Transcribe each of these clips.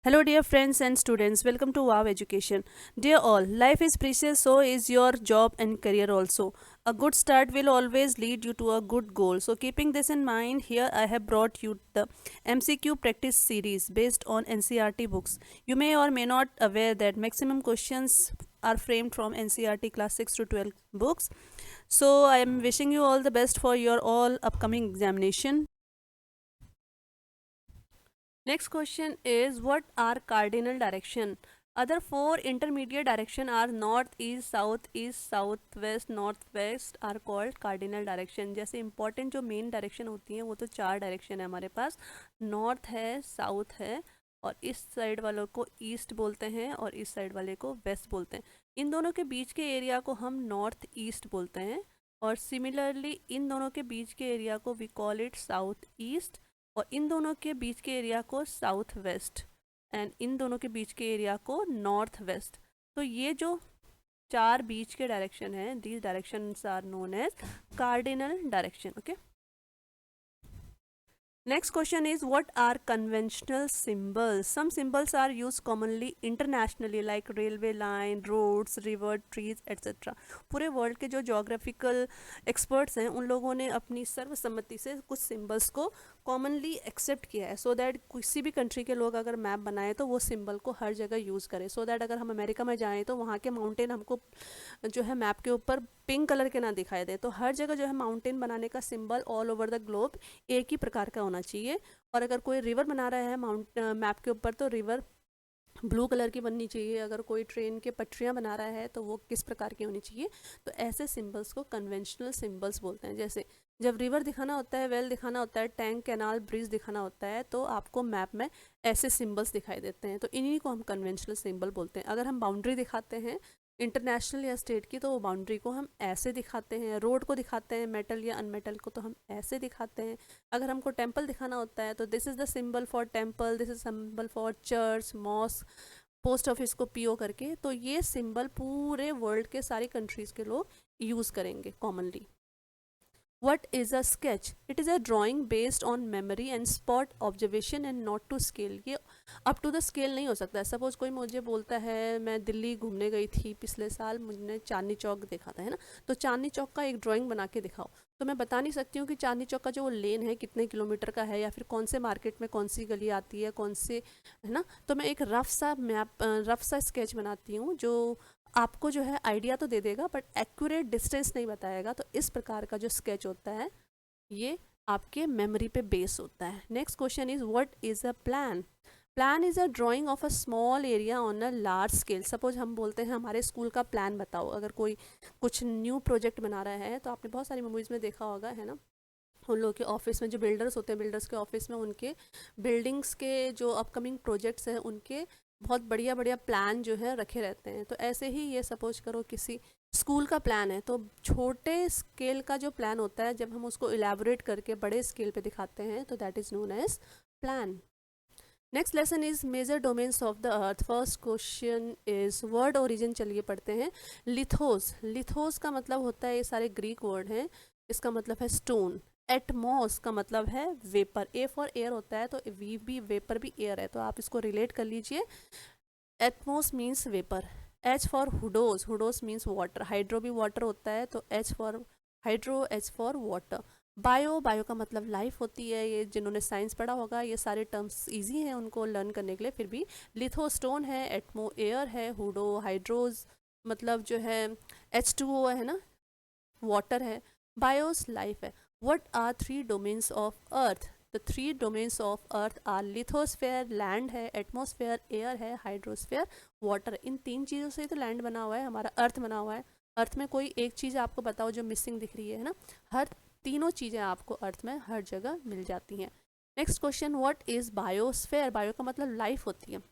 Hello, dear friends and students. Welcome to Wow Education. Dear all, life is precious, so is your job and career also. A good start will always lead you to a good goal. So, keeping this in mind, here I have brought you the MCQ practice series based on NCRT books. You may or may not aware that maximum questions are framed from NCRT class 6 to 12 books. So, I am wishing you all the best for your all upcoming examination. Next question is what are cardinal direction? Other four intermediate direction are north, east, southwest, northwest are called cardinal direction. जैसे important जो main direction होती है वो तो चार direction है हमारे पास, north है, south है और इस साइड वालों को ईस्ट बोलते हैं और इस साइड वाले को वेस्ट बोलते हैं. इन दोनों के बीच के एरिया को हम नॉर्थ ईस्ट बोलते हैं और सिमिलरली इन दोनों के बीच के एरिया को we call it south east और इन दोनों के बीच के एरिया को साउथ वेस्ट एंड इन दोनों के बीच के एरिया को नॉर्थ वेस्ट. तो ये जो चार बीच के डायरेक्शन हैं, these directions are known as cardinal direction. Okay. Next question is what are conventional symbols? Some symbols are used commonly internationally like railway line, roads, river, trees, etc. पूरे world के जो geographical experts हैं उन लोगों ने अपनी सर्वसम्मति से कुछ सिंबल्स को कॉमनली एक्सेप्ट किया है सो दैट किसी भी कंट्री के लोग अगर मैप बनाए तो वो सिंबल को हर जगह यूज़ करें सो दैट अगर हम अमेरिका में जाएँ तो वहाँ के माउंटेन हमको जो है मैप के ऊपर पिंक कलर के ना दिखाई दे. तो हर जगह जो है माउंटेन बनाने का symbol all over the globe एक ही प्रकार का होना चाहिए. और अगर कोई रिवर बना रहा है मैप के ऊपर तो रिवर ब्लू कलर की बननी चाहिए. अगर कोई ट्रेन के पटरियाँ बना रहा है तो वो किस प्रकार की होनी चाहिए. तो ऐसे सिंबल्स को कन्वेंशनल सिंबल्स बोलते हैं. जैसे जब रिवर दिखाना होता है, वेल दिखाना होता है, टैंक, कैनाल, ब्रिज दिखाना होता है तो आपको मैप में ऐसे सिंबल्स दिखाई देते हैं. तो इन्हीं को हम कन्वेंशनल सिंबल बोलते हैं. अगर हम बाउंड्री दिखाते हैं इंटरनेशनल या स्टेट की तो वो बाउंड्री को हम ऐसे दिखाते हैं. रोड को दिखाते हैं मेटल या अनमेटल को तो हम ऐसे दिखाते हैं. अगर हमको टेम्पल दिखाना होता है तो this is the symbol for temple, this is symbol for church, mosque, post office को पीओ करके. तो ये सिंबल पूरे वर्ल्ड के सारी कंट्रीज़ के लोग यूज़ करेंगे commonly. What is a sketch? It is a drawing based on memory and spot observation and not to scale. ये अप टू द स्केल नहीं हो सकता. सपोज कोई मुझे बोलता है मैं दिल्ली घूमने गई थी पिछले साल, मुझे चांदनी चौक देखा था, है ना. तो चांदनी चौक का एक ड्राइंग बना के दिखाओ तो मैं बता नहीं सकती हूँ कि चांदनी चौक का जो लेन है कितने किलोमीटर का है या फिर कौन से मार्केट में कौन सी गली आती है, कौन से, है ना. तो मैं एक रफ सा मैप, रफ सा स्केच बनाती हूँ जो आपको जो है आइडिया तो दे देगा बट एक्यूरेट डिस्टेंस नहीं बताएगा. तो इस प्रकार का जो स्केच होता है ये आपके मेमोरी पे बेस होता है. Next question is what is a plan? Plan is a drying of a small area on a large scale. Suppose हम बोलते हैं हमारे स्कूल का प्लान बताओ. अगर कोई कुछ न्यू प्रोजेक्ट बना रहा है तो आपने बहुत सारी मूवीज़ में देखा होगा, है ना. उन लोगों के ऑफिस में जो बिल्डर्स होते हैं, बिल्डर्स के ऑफिस में उनके बिल्डिंग्स के जो अपकमिंग प्रोजेक्ट्स हैं उनके बहुत बढ़िया बढ़िया प्लान जो है रखे रहते हैं. तो ऐसे ही ये सपोज करो किसी स्कूल का प्लान है तो छोटे स्केल का जो प्लान होता है जब हम उसको इलेबोरेट करके बड़े स्केल पे दिखाते हैं तो that is known as plan. Next lesson is major domains of the earth. First question is word origin. चलिए पढ़ते हैं. लिथोस. लिथोस का मतलब होता है, ये सारे ग्रीक वर्ड हैं, इसका मतलब है स्टोन. एटमॉस का मतलब है वेपर. ए फॉर एयर होता है तो वी भी वेपर भी एयर है तो आप इसको रिलेट कर लीजिए. Atmos means vapour. H for hudos. Hudos means water. Hydro भी वाटर होता है तो H for hydro, H for water. Bio. Bio का मतलब लाइफ होती है. ये जिन्होंने साइंस पढ़ा होगा ये सारे टर्म्स इजी हैं उनको लर्न करने के लिए. फिर भी लिथो स्टोन है, एटमो एयर है, हुडो हाइड्रोज मतलब जो है H2O है ना, वाटर है. बायोस लाइफ है. What are three domains of earth? The three domains of earth are lithosphere land है, एटमोसफेयर एयर है, हाइड्रोस्फेयर वाटर. इन तीन चीज़ों से तो लैंड बना हुआ है, हमारा अर्थ बना हुआ है. अर्थ में कोई एक चीज़ आपको बताओ जो मिसिंग दिख रही है ना. हर तीनों चीज़ें आपको अर्थ में हर जगह मिल जाती हैं. Next question what is biosphere? Bio का मतलब लाइफ होती है.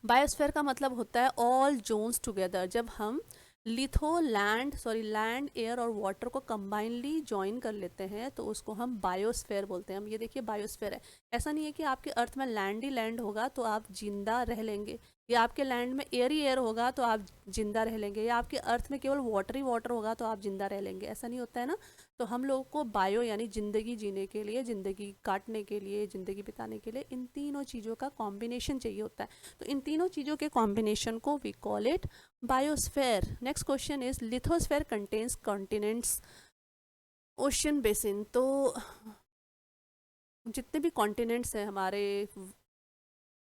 बायोस्फेयर का मतलब होता है ऑल जोन्स टुगेदर. जब हम लैंड एयर और वाटर को कंबाइनली ज्वाइन कर लेते हैं तो उसको हम बायोस्फेयर बोलते हैं. हम ये देखिए बायोस्फेयर है. ऐसा नहीं है कि आपके अर्थ में लैंड ही लैंड होगा तो आप जिंदा रह लेंगे. या आपके लैंड में एयर ही एयर होगा तो आप जिंदा रह लेंगे, या आपके अर्थ में केवल वाटर ही वाटर होगा तो आप जिंदा रह लेंगे, ऐसा नहीं होता है ना। तो हम लोगों को बायो यानी ज़िंदगी जीने के लिए, ज़िंदगी काटने के लिए, ज़िंदगी बिताने के लिए इन तीनों चीज़ों का कॉम्बिनेशन चाहिए होता है। तो इन तीनों चीज़ों के कॉम्बिनेशन को we call it biosphere. Next question is lithosphere contains continents, ocean basin. तो जितने भी कॉन्टिनेंट्स हैं हमारे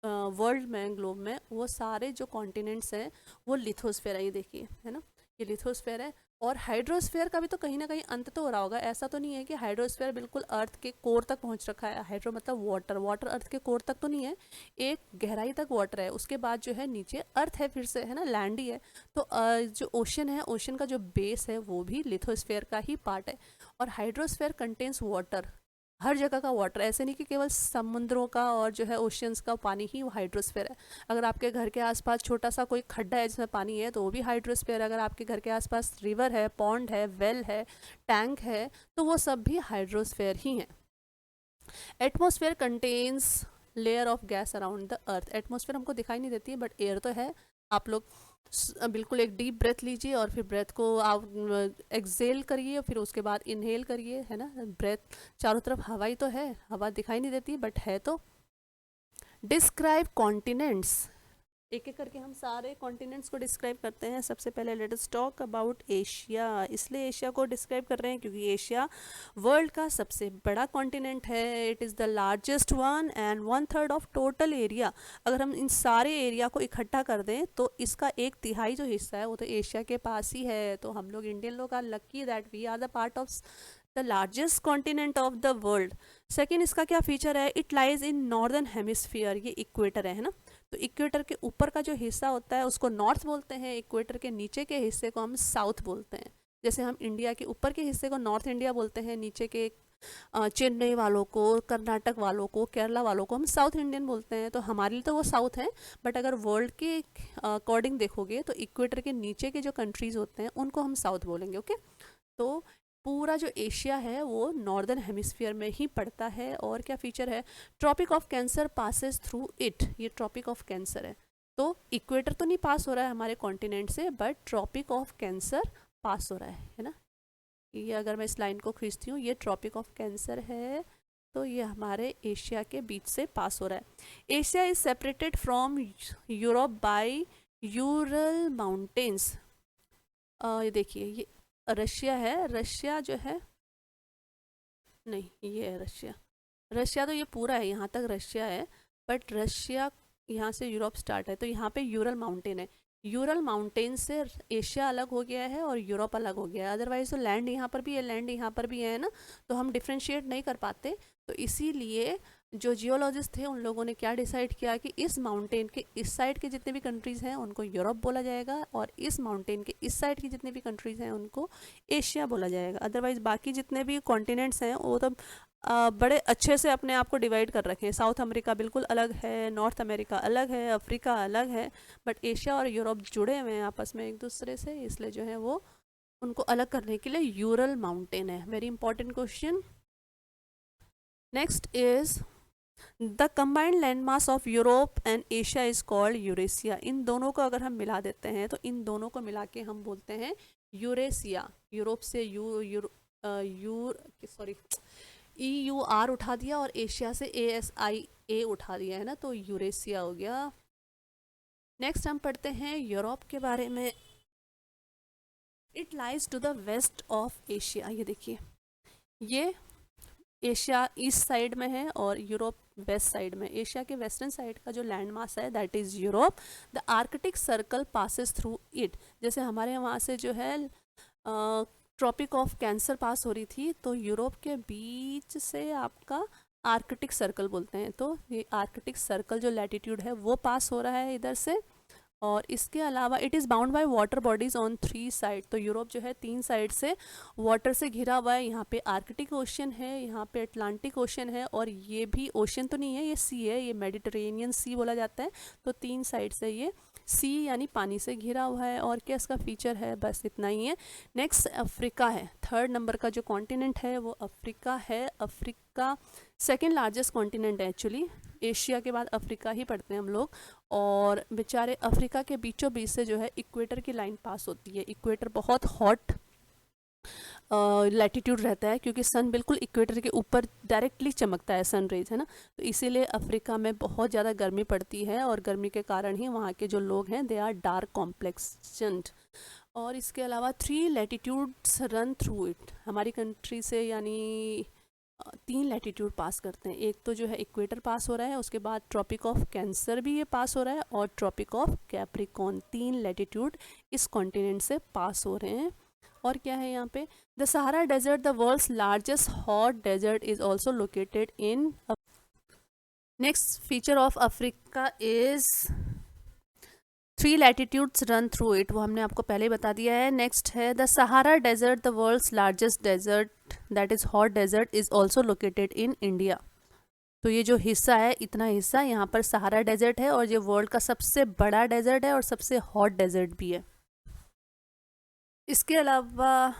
वर्ल्ड में, ग्लोब में, वो सारे जो कॉन्टिनेंट्स हैं वो लिथोस्फेयर है, ये देखिए है ना, ये लिथोस्फेयर है। और हाइड्रोस्फेयर का भी तो कहीं ना कहीं अंत तो हो रहा होगा, ऐसा तो नहीं है कि हाइड्रोस्फेयर बिल्कुल अर्थ के कोर तक पहुंच रखा है। हाइड्रो मतलब वाटर, वाटर अर्थ के कोर तक तो नहीं है, एक गहराई तक वाटर है, उसके बाद जो है नीचे अर्थ है, फिर से है ना, लैंड ही है। तो जो ओशन है, ओशन का जो बेस है वो भी लिथोस्फेयर का ही पार्ट है। और हाइड्रोस्फेयर कंटेन्स वाटर, हर जगह का वाटर, ऐसे नहीं कि केवल समुद्रों का और जो है ओशियंस का पानी ही हाइड्रोस्फेयर है। अगर आपके घर के आसपास छोटा सा कोई खड्डा है जिसमें पानी है तो वो भी हाइड्रोस्फेयर है। अगर आपके घर के आसपास रिवर है, पॉन्ड है, वेल है, टैंक है, तो वो सब भी हाइड्रोस्फेयर ही हैं। Atmosphere contains layer of gas around the earth. Atmosphere हमको दिखाई नहीं देती है बट एयर तो है। आप लोग बिल्कुल एक डीप ब्रेथ लीजिए और फिर ब्रेथ को आप एक्सेल करिए, फिर उसके बाद इनहेल करिए, है ना। ब्रेथ, चारों तरफ हवा ही तो है, हवा दिखाई नहीं देती बट है। तो डिस्क्राइब कॉन्टिनेंट्स, एक एक करके हम सारे कॉन्टिनेंट्स को डिस्क्राइब करते हैं। सबसे पहले let us talk about Asia. इसलिए एशिया को डिस्क्राइब कर रहे हैं क्योंकि एशिया वर्ल्ड का सबसे बड़ा कॉन्टिनेंट है। It is the largest one and 1/3 of total area. अगर हम इन सारे एरिया को इकट्ठा कर दें तो इसका 1/3 जो हिस्सा है वो तो एशिया के पास ही है। तो हम लोग इंडियन लोग are lucky that we are the part of the largest continent of the world. Second, इसका क्या फीचर है, it lies in northern hemisphere, ये इक्वेटर है ना। तो इक्वेटर के ऊपर का जो हिस्सा होता है उसको नॉर्थ बोलते हैं, इक्वेटर के नीचे के हिस्से को हम साउथ बोलते हैं। जैसे हम इंडिया के ऊपर के हिस्से को नॉर्थ इंडिया बोलते हैं, नीचे के चेन्नई वालों को, कर्नाटक वालों को, केरला वालों को हम साउथ इंडियन बोलते हैं। तो हमारे लिए तो वो साउथ है, बट अगर वर्ल्ड के अकॉर्डिंग देखोगे तो इक्वेटर के नीचे के जो कंट्रीज होते हैं उनको हम साउथ बोलेंगे। ओके, तो पूरा जो एशिया है वो नॉर्दर्न हेमिस्फीयर में ही पड़ता है। और क्या फीचर है, tropic of cancer passes through it, ये ट्रॉपिक ऑफ कैंसर है। तो इक्वेटर तो नहीं पास हो रहा है हमारे कॉन्टिनेंट से, बट ट्रॉपिक ऑफ कैंसर पास हो रहा है ना। ये अगर मैं इस लाइन को खींचती हूँ, ये ट्रॉपिक ऑफ कैंसर है, तो ये हमारे एशिया के बीच से पास हो रहा है। Asia is separated from Europe by Ural mountains. ये देखिए, ये रशिया है, रशिया जो है, नहीं ये है रशिया, रशिया तो ये पूरा है, यहाँ तक रशिया है, बट रशिया यहाँ से यूरोप स्टार्ट है। तो यहाँ पे यूरल माउंटेन है, यूरल माउंटेन से एशिया अलग हो गया है और यूरोप अलग हो गया है। अदरवाइज तो लैंड यहाँ पर भी है, लैंड यहाँ पर भी है ना, तो हम डिफ्रेंशिएट नहीं कर पाते। तो इसीलिए जो जियोलॉजिस्ट थे उन लोगों ने क्या डिसाइड किया कि इस माउंटेन के इस साइड के जितने भी कंट्रीज़ हैं उनको यूरोप बोला जाएगा, और इस माउंटेन के इस साइड की जितने भी कंट्रीज़ हैं उनको एशिया बोला जाएगा। अदरवाइज बाकी जितने भी कॉन्टिनेंट्स हैं वो तो बड़े अच्छे से अपने आप को डिवाइड कर रखे हैं। साउथ अमेरिका बिल्कुल अलग है, नॉर्थ अमेरिका अलग है, अफ्रीका अलग है, बट एशिया और यूरोप जुड़े हुए हैं आपस में एक दूसरे से, इसलिए जो है वो उनको अलग करने के लिए यूरल माउंटेन है। Very important question. Next is the combined land mass of Europe and Asia is called Eurasia. इन दोनों को अगर हम मिला देते हैं तो इन दोनों को मिला के हम बोलते हैं यूरेशिया। यूरोप से सॉरी EUR उठा दिया और एशिया से ASIA उठा दिया है ना, तो यूरेशिया हो गया। नेक्स्ट हम पढ़ते हैं यूरोप के बारे में। It lies to the west of Asia. ये देखिए, ये एशिया ईस्ट साइड में है और यूरोप वेस्ट साइड में। एशिया के वेस्टर्न साइड का जो लैंड मास है that is Europe. The Arctic circle passes through it. जैसे हमारे वहाँ से जो है ट्रॉपिक ऑफ कैंसर पास हो रही थी, तो यूरोप के बीच से आपका आर्कटिक सर्कल बोलते हैं। तो ये आर्कटिक सर्कल जो लैटिट्यूड है वो पास हो रहा है इधर से। और इसके अलावा it is bound by water bodies on 3 side. तो यूरोप जो है 3 साइड से वाटर से घिरा हुआ है। यहाँ पे आर्कटिक ओशन है, यहाँ पे अटलांटिक ओशन है, और ये भी ओशन तो नहीं है, ये सी है, ये मेडिटेरेनियन सी बोला जाता है। तो 3 साइड से ये सी यानी पानी से घिरा हुआ है। और क्या इसका फीचर है, बस इतना ही है। नेक्स्ट अफ्रीका है, थर्ड नंबर का जो कॉन्टिनेंट है वो अफ्रीका है। अफ्रीका सेकेंड लार्जेस्ट कॉन्टिनेंट है एक्चुअली, एशिया के बाद अफ्रीका ही पढ़ते हैं हम लोग। और बेचारे अफ्रीका के बीचों बीच से जो है इक्वेटर की लाइन पास होती है। इक्वेटर बहुत हॉट लैटिट्यूड रहता है, क्योंकि सन बिल्कुल इक्वेटर के ऊपर डायरेक्टली चमकता है, सन रेज है ना, तो इसीलिए अफ्रीका में बहुत ज़्यादा गर्मी पड़ती है। और गर्मी के कारण ही वहाँ के जो लोग हैं दे आर डार्क कॉम्प्लेक्शन्ड। और इसके अलावा 3 लैटिट्यूड्स रन थ्रू इट, हमारी कंट्री से यानी 3 लैटिट्यूड पास करते हैं। एक तो जो है इक्वेटर पास हो रहा है, उसके बाद ट्रॉपिक ऑफ कैंसर भी ये पास हो रहा है, और ट्रॉपिक ऑफ कैप्रिकॉर्न, 3 लैटिट्यूड इस कॉन्टिनेंट से पास हो रहे हैं। और क्या है यहाँ पे, the Sahara desert, the world's largest hot desert, is also located in. Next feature of Africa is 3 latitudes run through it, वो हमने आपको पहले ही बता दिया है। नेक्स्ट है the Sahara desert, the world's largest desert that is hot desert, is also located in India. तो ये जो हिस्सा है, इतना हिस्सा यहाँ पर सहारा डेजर्ट है, और ये वर्ल्ड का सबसे बड़ा डेजर्ट है और सबसे हॉट डेजर्ट भी है। इसके अलावा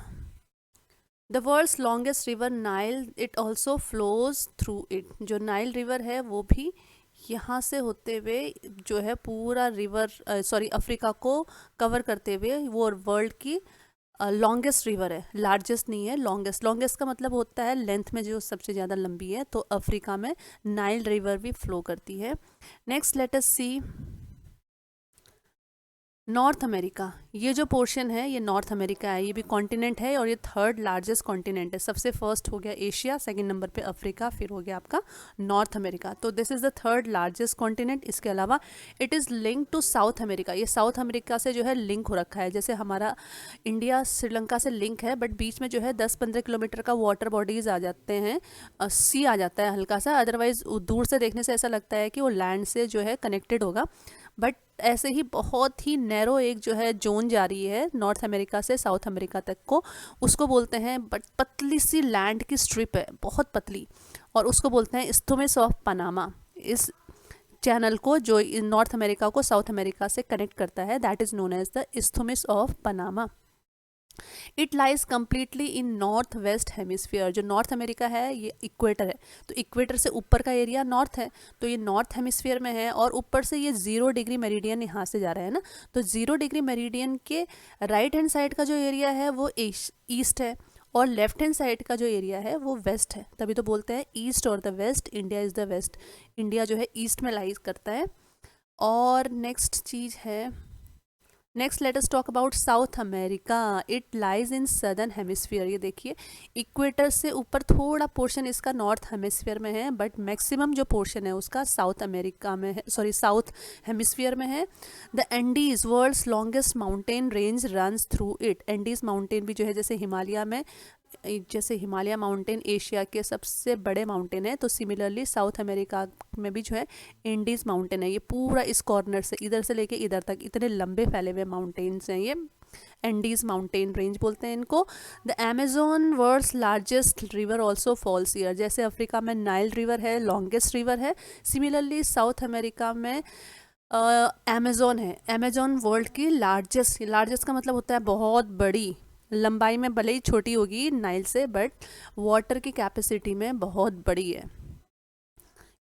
the world's longest river Nile, it also flows through it, जो नाइल रिवर है वो भी यहाँ से होते हुए जो है पूरा रिवर अफ्रीका को कवर करते हुए वो वर्ल्ड की लॉन्गेस्ट रिवर है। लार्जेस्ट नहीं है, लॉन्गेस्ट। लॉन्गेस्ट का मतलब होता है लेंथ में जो सबसे ज़्यादा लंबी है, तो अफ्रीका में नाइल रिवर भी फ्लो करती है। नेक्स्ट लेट अस सी नॉर्थ अमेरिका, ये जो पोर्शन है ये नॉर्थ अमेरिका है, ये भी कॉन्टिनेंट है और ये थर्ड लार्जेस्ट कॉन्टिनेंट है। सबसे फर्स्ट हो गया एशिया, सेकंड नंबर पे अफ्रीका, फिर हो गया आपका नॉर्थ अमेरिका। तो this is the third largest continent. इसके अलावा it is link to South America, ये साउथ अमेरिका से जो है लिंक हो रखा है। जैसे हमारा इंडिया श्रीलंका से लिंक है, बट बीच में जो है 10-15 किलोमीटर का वाटर बॉडीज़ आ जाते हैं, सी आ जाता है हल्का सा, अदरवाइज दूर से देखने से ऐसा लगता है कि वो लैंड से जो है कनेक्टेड होगा, बट ऐसे ही बहुत ही नैरो एक जो है जोन जा रही है नॉर्थ अमेरिका से साउथ अमेरिका तक को, उसको बोलते हैं, बट पतली सी लैंड की स्ट्रिप है, बहुत पतली, और उसको बोलते हैं इस्थुमिस ऑफ पनामा। इस चैनल को जो नॉर्थ अमेरिका को साउथ अमेरिका से कनेक्ट करता है, that is known as the isthmus of Panama. It lies completely in north west hemisphere, जो नॉर्थ अमेरिका है ये इक्वेटर है, तो इक्वेटर से ऊपर का एरिया नॉर्थ है, तो ये नॉर्थ हेमिस्फीयर में है, और ऊपर से ये 0 डिग्री मेरिडियन यहाँ से जा रहा है ना, तो 0 डिग्री मेरिडियन के राइट हैंड साइड का जो एरिया है वो ईस्ट है, और लेफ्ट हैंड साइड का जो एरिया है वो वेस्ट है। तभी तो बोलते हैं ईस्ट और the west, India is the west, India जो है ईस्ट में लाइज करता है। और नेक्स्ट चीज़ है, next let us talk about south America, it lies in southern hemisphere. ये देखिए इक्वेटर से ऊपर थोड़ा पोर्शन इसका नॉर्थ हेमिस्फीयर में है, बट मैक्सिमम जो पोर्शन है उसका साउथ अमेरिका में है, साउथ हेमिस्फीयर में है। The Andes world's longest mountain range runs through it, Andes mountain भी जो है जैसे हिमालय में, जैसे हिमालय माउंटेन एशिया के सबसे बड़े माउंटेन है, तो सिमिलरली साउथ अमेरिका में भी जो है एंडीज माउंटेन है, ये पूरा इस कॉर्नर से इधर से लेके इधर तक इतने लंबे फैले हुए माउंटेन्स हैं, ये एंडीज माउंटेन रेंज बोलते हैं इनको। The Amazon world's largest river also falls here, जैसे अफ्रीका में नाइल रिवर है, लॉन्गेस्ट रिवर है, सिमिलरली साउथ अमेरिका में अमेजोन है। अमेजोन वर्ल्ड की लार्जेस्ट, लार्जेस्ट का मतलब होता है बहुत बड़ी, लंबाई में भले ही छोटी होगी नाइल से, बट वाटर की कैपेसिटी में बहुत बड़ी है,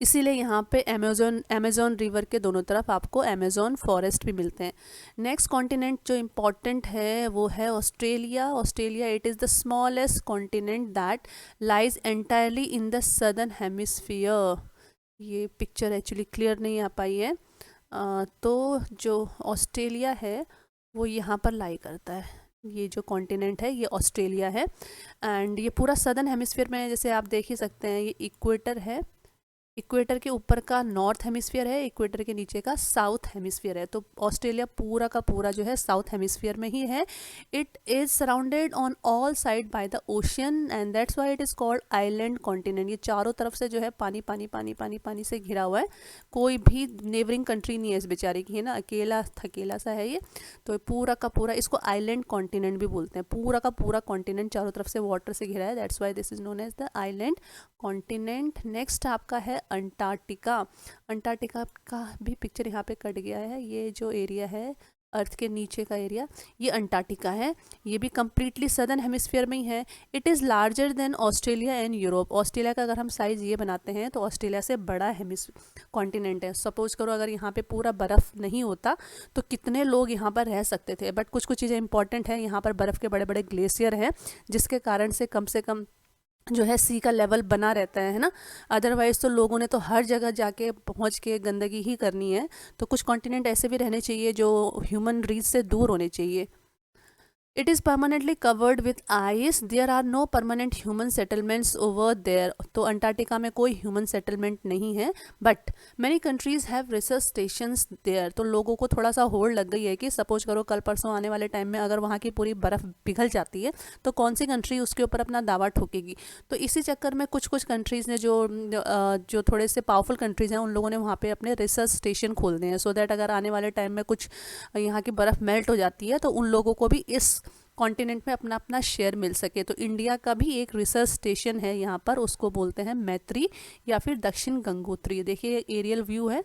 इसीलिए यहाँ पे अमेजोन रिवर के दोनों तरफ आपको अमेजोन फॉरेस्ट भी मिलते हैं। नेक्स्ट कॉन्टिनेंट जो इम्पॉर्टेंट है वो है Australia. Australia it is the smallest continent that lies entirely in the southern hemisphere. ये पिक्चर एक्चुअली क्लियर नहीं आ पाई है, तो जो ऑस्ट्रेलिया है वो यहाँ पर लाई करता है, ये जो कॉन्टिनेंट है ये ऑस्ट्रेलिया है, एंड ये पूरा सदर्न हेमिस्फीयर में है। जैसे आप देख ही सकते हैं ये इक्वेटर है, इक्वेटर के ऊपर का नॉर्थ हेमिस्फीयर है, इक्वेटर के नीचे का साउथ हेमिस्फीयर है, तो ऑस्ट्रेलिया पूरा का पूरा जो है साउथ हेमिस्फीयर में ही है। It is surrounded on all side by the ocean and that's why it is called island continent. ये चारों तरफ से जो है पानी पानी पानी पानी पानी से घिरा हुआ है, कोई भी नेबरिंग कंट्री नहीं है इस बेचारे की, है ना, अकेला थकेला सा है ये, तो पूरा का पूरा इसको आइलैंड कॉन्टिनेंट भी बोलते हैं। पूरा का पूरा कॉन्टिनेंट चारों तरफ से वाटर से घिरा है, that's why this is known as the island continent. Next आपका है अंटार्कटिका। अंटार्कटिका का भी पिक्चर यहाँ पे कट गया है। ये जो एरिया है अर्थ के नीचे का एरिया, ये अंटार्कटिका है। ये भी कम्प्लीटली सदर्न हेमिस्फीयर में ही है। It is larger than Australia and Europe. Australia का अगर हम साइज़ ये बनाते हैं तो ऑस्ट्रेलिया से बड़ा हेमिस कॉन्टिनेंट है। सपोज करो अगर यहाँ पे पूरा बर्फ़ नहीं होता तो कितने लोग यहाँ पर रह सकते थे। बट कुछ कुछ चीज़ें इंपॉर्टेंट है, यहाँ पर बर्फ़ के बड़े बड़े ग्लेशियर हैं जिसके कारण से कम जो है सी का लेवल बना रहता है ना। अदरवाइज़ तो लोगों ने तो हर जगह जाके पहुंच के गंदगी ही करनी है। तो कुछ कॉन्टिनेंट ऐसे भी रहने चाहिए जो ह्यूमन रीच से दूर होने चाहिए। It is permanently covered with ice, there are no permanent human settlements over there. तो अंटार्कटिका में कोई ह्यूमन सेटलमेंट नहीं है, but many countries have research stations there. तो लोगों को थोड़ा सा होड़ लग गई है कि सपोज करो कल परसों आने वाले टाइम में अगर वहाँ की पूरी बर्फ़ पिघल जाती है तो कौन सी कंट्री उसके ऊपर अपना दावा ठोकेगी। तो इसी चक्कर में कुछ कुछ कंट्रीज़ ने जो थोड़े से पावरफुल कंट्रीज़ हैं उन लोगों ने वहाँ पे अपने रिसर्च स्टेशन खोल दिए हैं, सो दैट अगर आने वाले टाइम में कुछ यहाँ की बर्फ़ मेल्ट हो जाती है तो उन लोगों को भी इस कॉन्टिनेंट में अपना अपना शेयर मिल सके। तो इंडिया का भी एक रिसर्च स्टेशन है यहाँ पर, उसको बोलते हैं मैत्री या फिर दक्षिण गंगोत्री। देखिए एरियल व्यू है।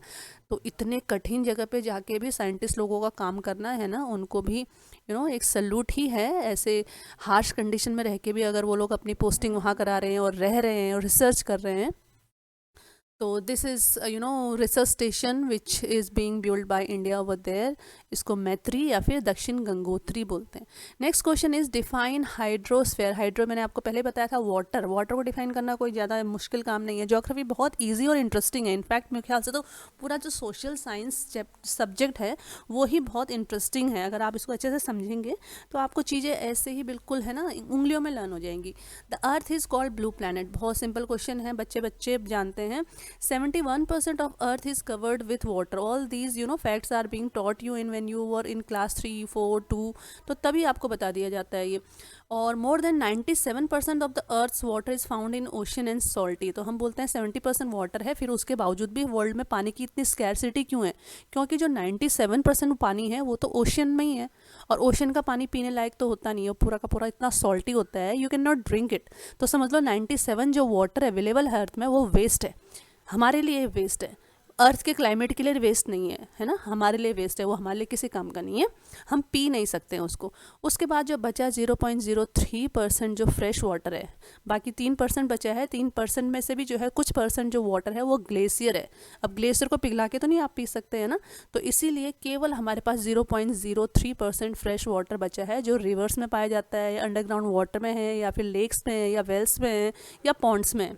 तो इतने कठिन जगह पे जाके भी साइंटिस्ट लोगों का काम करना है ना, उनको भी एक सल्यूट ही है। ऐसे हार्श कंडीशन में रह के भी अगर वो लोग अपनी पोस्टिंग वहाँ करा रहे हैं और रह रहे हैं और रिसर्च कर रहे हैं। तो this is research station which is being build by India over there. इसको मैत्री या फिर दक्षिण गंगोत्री बोलते हैं। Next question is define hydrosphere. Hydro मैंने आपको पहले बताया था वाटर। वाटर को डिफाइन करना कोई ज़्यादा मुश्किल काम नहीं है। ज्योग्राफी बहुत ईजी और इंटरेस्टिंग है। इनफैक्ट मेरे ख्याल से तो पूरा जो सोशल साइंस सब्जेक्ट है वो ही बहुत इंटरेस्टिंग है। अगर आप इसको अच्छे से समझेंगे तो आपको चीज़ें ऐसे ही बिल्कुल है ना उंगलियों में लर्न हो जाएंगी। The earth is called blue planet. बहुत सिंपल क्वेश्चन है, बच्चे बच्चे जानते हैं। 71% of earth is covered with water. All these facts are being taught you in when you were in class 3, 4, 2, तो तभी आपको बता दिया जाता है ये। और more than 97% of the earth's water is found in ocean and salty. तो हम बोलते हैं 70% वाटर है, फिर उसके बावजूद भी वर्ल्ड में पानी की इतनी स्कैरसिटी क्यों है? क्योंकि जो 97% पानी है वो तो ओशन में ही है, और ओशन का पानी पीने लायक तो होता नहीं है, पूरा का पूरा इतना सॉल्टी होता है, you can not drink it. तो समझ लो 97 जो वाटर अवेलेबल है अर्थ में वो वेस्ट है, हमारे लिए वेस्ट है। अर्थ के क्लाइमेट के लिए वेस्ट नहीं है ना, हमारे लिए वेस्ट है, वो हमारे लिए किसी काम का नहीं है, हम पी नहीं सकते हैं उसको। उसके बाद जो बचा 0.03% जो फ्रेश वाटर है, बाकी 3% बचा है। 3% में से भी जो है कुछ परसेंट जो वाटर है वो ग्लेशियर है। अब ग्लेशियर को पिघला के तो नहीं आप पी सकते हैं ना, तो इसीलिए केवल हमारे पास 0.03% फ्रेश वाटर बचा है, जो रिवर्स में पाया जाता है, अंडरग्राउंड वाटर में है, या फिर लेक्स में है, या वेल्स में है, या पॉन्ड्स में है।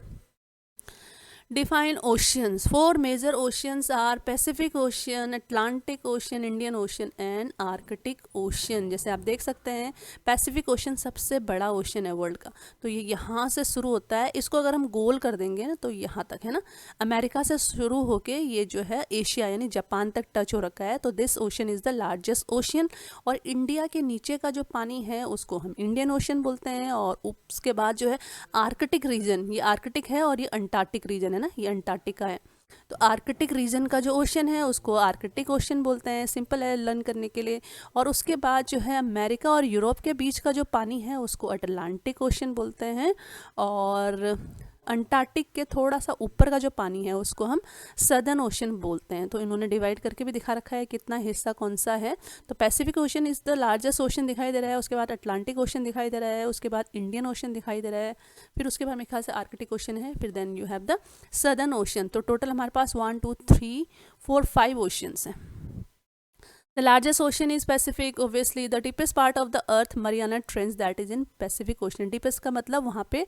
Define oceans. Four major oceans are Pacific Ocean, Atlantic Ocean, Indian Ocean and Arctic Ocean. जैसे आप देख सकते हैं पैसिफिक ओशन सबसे बड़ा ओशन है वर्ल्ड का, तो ये यहाँ से शुरू होता है। इसको अगर हम गोल कर देंगे ना तो यहाँ तक है ना, अमेरिका से शुरू होके ये जो है एशिया यानी जापान तक टच हो रखा है। तो this ocean is the largest ocean. और इंडिया के नीचे का जो पानी है उसको हम इंडियन ओशन बोलते हैं। और उसके बाद जो है आर्कटिक रीजन, ये आर्कटिक है, और ये अंटार्कटिक रीजन है ना, ये अंटार्कटिका है। तो आर्कटिक रीजन का जो ओशन है उसको आर्कटिक ओशन बोलते हैं। सिंपल है लर्न करने के लिए। और उसके बाद जो है अमेरिका और यूरोप के बीच का जो पानी है उसको अटलांटिक ओशन बोलते हैं। और अंटार्कटिक के थोड़ा सा ऊपर का जो पानी है उसको हम सदर्न ओशन बोलते हैं। तो इन्होंने डिवाइड करके भी दिखा रखा है कितना हिस्सा कौन सा है। तो Pacific ocean is the largest ocean दिखाई दे रहा है, उसके बाद अटलांटिक ओशन दिखाई दे रहा है, उसके बाद इंडियन ओशन दिखाई दे रहा है, फिर उसके बाद मेरे ख्याल से आर्कटिक ओशन है, फिर then you have the southern ocean. तो टोटल हमारे पास 1, 2, 3, 4, 5 ओशंस हैं। The largest ocean is Pacific, obviously. The deepest part of the earth, Mariana Trench, that is in Pacific Ocean. Deepest का मतलब वहाँ पे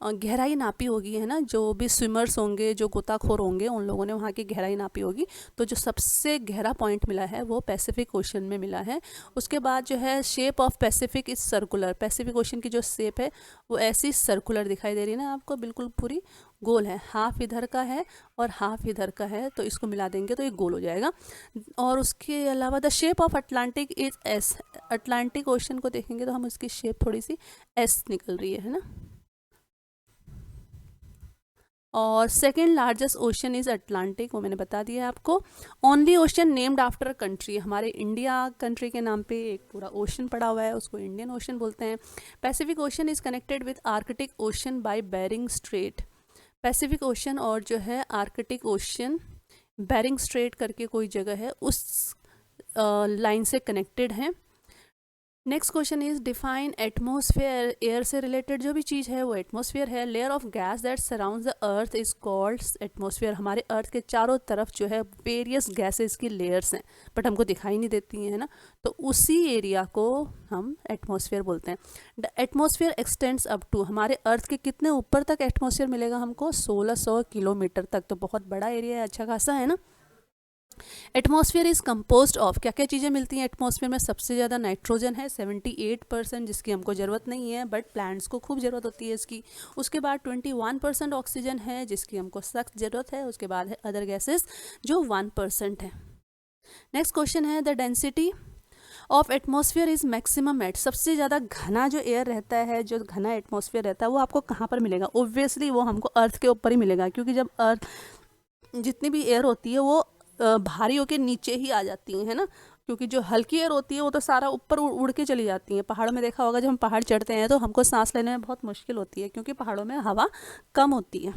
गहराई नापी होगी है ना, जो भी स्विमर्स होंगे, जो गोताखोर होंगे, उन लोगों ने वहाँ की गहराई नापी होगी। तो जो सबसे गहरा पॉइंट मिला है वो पैसिफिक ओशन में मिला है। उसके बाद जो है shape of Pacific is circular. Pacific ocean की जो शेप है वो ऐसी सर्कुलर दिखाई दे रही है ना आपको, बिल्कुल पूरी गोल है। हाफ इधर का है और हाफ इधर का है, तो इसको मिला देंगे तो ये गोल हो जाएगा। और उसके अलावा the shape of Atlantic is S. Atlantic ocean को देखेंगे तो हम उसकी शेप थोड़ी सी एस निकल रही है ना। और second largest ocean is Atlantic, वो मैंने बता दिया है आपको। Only ocean named after a country. हमारे इंडिया कंट्री के नाम पे एक पूरा ओशन पड़ा हुआ है, उसको इंडियन ओशन बोलते हैं। Pacific ocean is connected with Arctic ocean by Bering strait. Pacific ocean और जो है आर्कटिक ओशन, बेरिंग स्ट्रेट करके कोई जगह है, उस लाइन से कनेक्टेड हैं। Next question is define atmosphere. Air से रिलेटेड जो भी चीज़ है वो एटमॉस्फेयर है। Layer of gas that surrounds the earth is called atmosphere. हमारे अर्थ के चारों तरफ जो है वेरियस गैसेस की लेयर्स हैं, बट हमको दिखाई नहीं देती हैं, है ना, तो उसी एरिया को हम एटमॉस्फेयर बोलते हैं। The atmosphere extends up to, हमारे अर्थ के कितने ऊपर तक एटमॉस्फेयर मिलेगा हमको? 1600 किलोमीटर तक, तो बहुत बड़ा एरिया है, अच्छा खासा है ना। एटमॉस्फेयर इज कंपोज्ड ऑफ, क्या क्या चीज़ें मिलती हैं एटमॉस्फेयर में? सबसे ज़्यादा नाइट्रोजन है 78%, जिसकी हमको ज़रूरत नहीं है, बट प्लांट्स को खूब ज़रूरत होती है इसकी। उसके बाद 21% ऑक्सीजन है, जिसकी हमको सख्त ज़रूरत है। उसके बाद है अदर गैसेस जो 1% है। नेक्स्ट क्वेश्चन है the density of atmosphere is maximum at, सबसे ज़्यादा घना जो एयर रहता है, जो घना एटमॉस्फेयर रहता है, वो आपको कहाँ पर मिलेगा? ऑब्वियसली वो हमको अर्थ के ऊपर ही मिलेगा, क्योंकि जब अर्थ जितनी भी एयर होती है वो भारी होके नीचे ही आ जाती हैं, है ना, क्योंकि जो हल्की एयर होती है वो तो सारा ऊपर उड़ के चली जाती हैं। पहाड़ों में देखा होगा, जब हम पहाड़ चढ़ते हैं तो हमको सांस लेने में बहुत मुश्किल होती है, क्योंकि पहाड़ों में हवा कम होती है।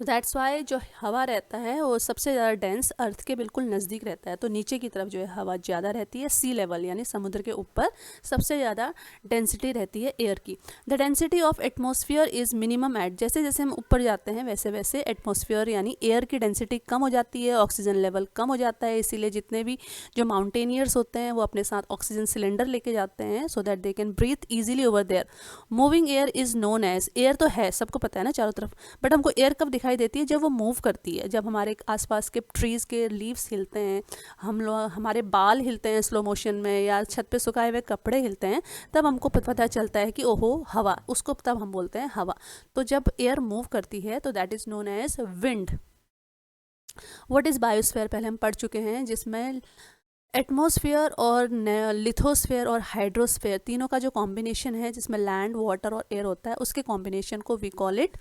तो दैट्स वाई जो हवा रहता है वो सबसे ज़्यादा डेंस अर्थ के बिल्कुल नज़दीक रहता है, तो नीचे की तरफ जो है हवा ज़्यादा रहती है। सी लेवल यानी समुद्र के ऊपर सबसे ज़्यादा डेंसिटी रहती है एयर की। The density of atmosphere is minimum at, जैसे जैसे हम ऊपर जाते हैं वैसे वैसे एटमॉस्फेयर यानी एयर की डेंसिटी कम हो जाती है, ऑक्सीजन लेवल कम हो जाता है। इसीलिए जितने भी जो माउंटेनियर्स होते हैं वो अपने साथ ऑक्सीजन सिलेंडर लेके जाते हैं, so that they can breathe easily over there. Moving air is known as, air तो है सबको पता है ना चारों तरफ, बट हमको एयर कब दिखाई देती है? जब वो मूव करती है, जब हमारे आसपास के ट्रीज़ के लीव्स हिलते हैं, हम लोग हमारे बाल हिलते हैं स्लो मोशन में, या छत पे सुखाए हुए कपड़े हिलते हैं, तब हमको पता चलता है कि ओहो हवा, उसको तब हम बोलते हैं हवा। तो जब एयर मूव करती है तो that is known as wind. What is biosphere पहले हम पढ़ चुके हैं, जिसमें एटमॉस्फेयर और लिथोस्फेयर और हाइड्रोस्फेयर तीनों का जो कॉम्बिनेशन है, जिसमें लैंड, वाटर और एयर होता है, उसके कॉम्बिनेशन को we call it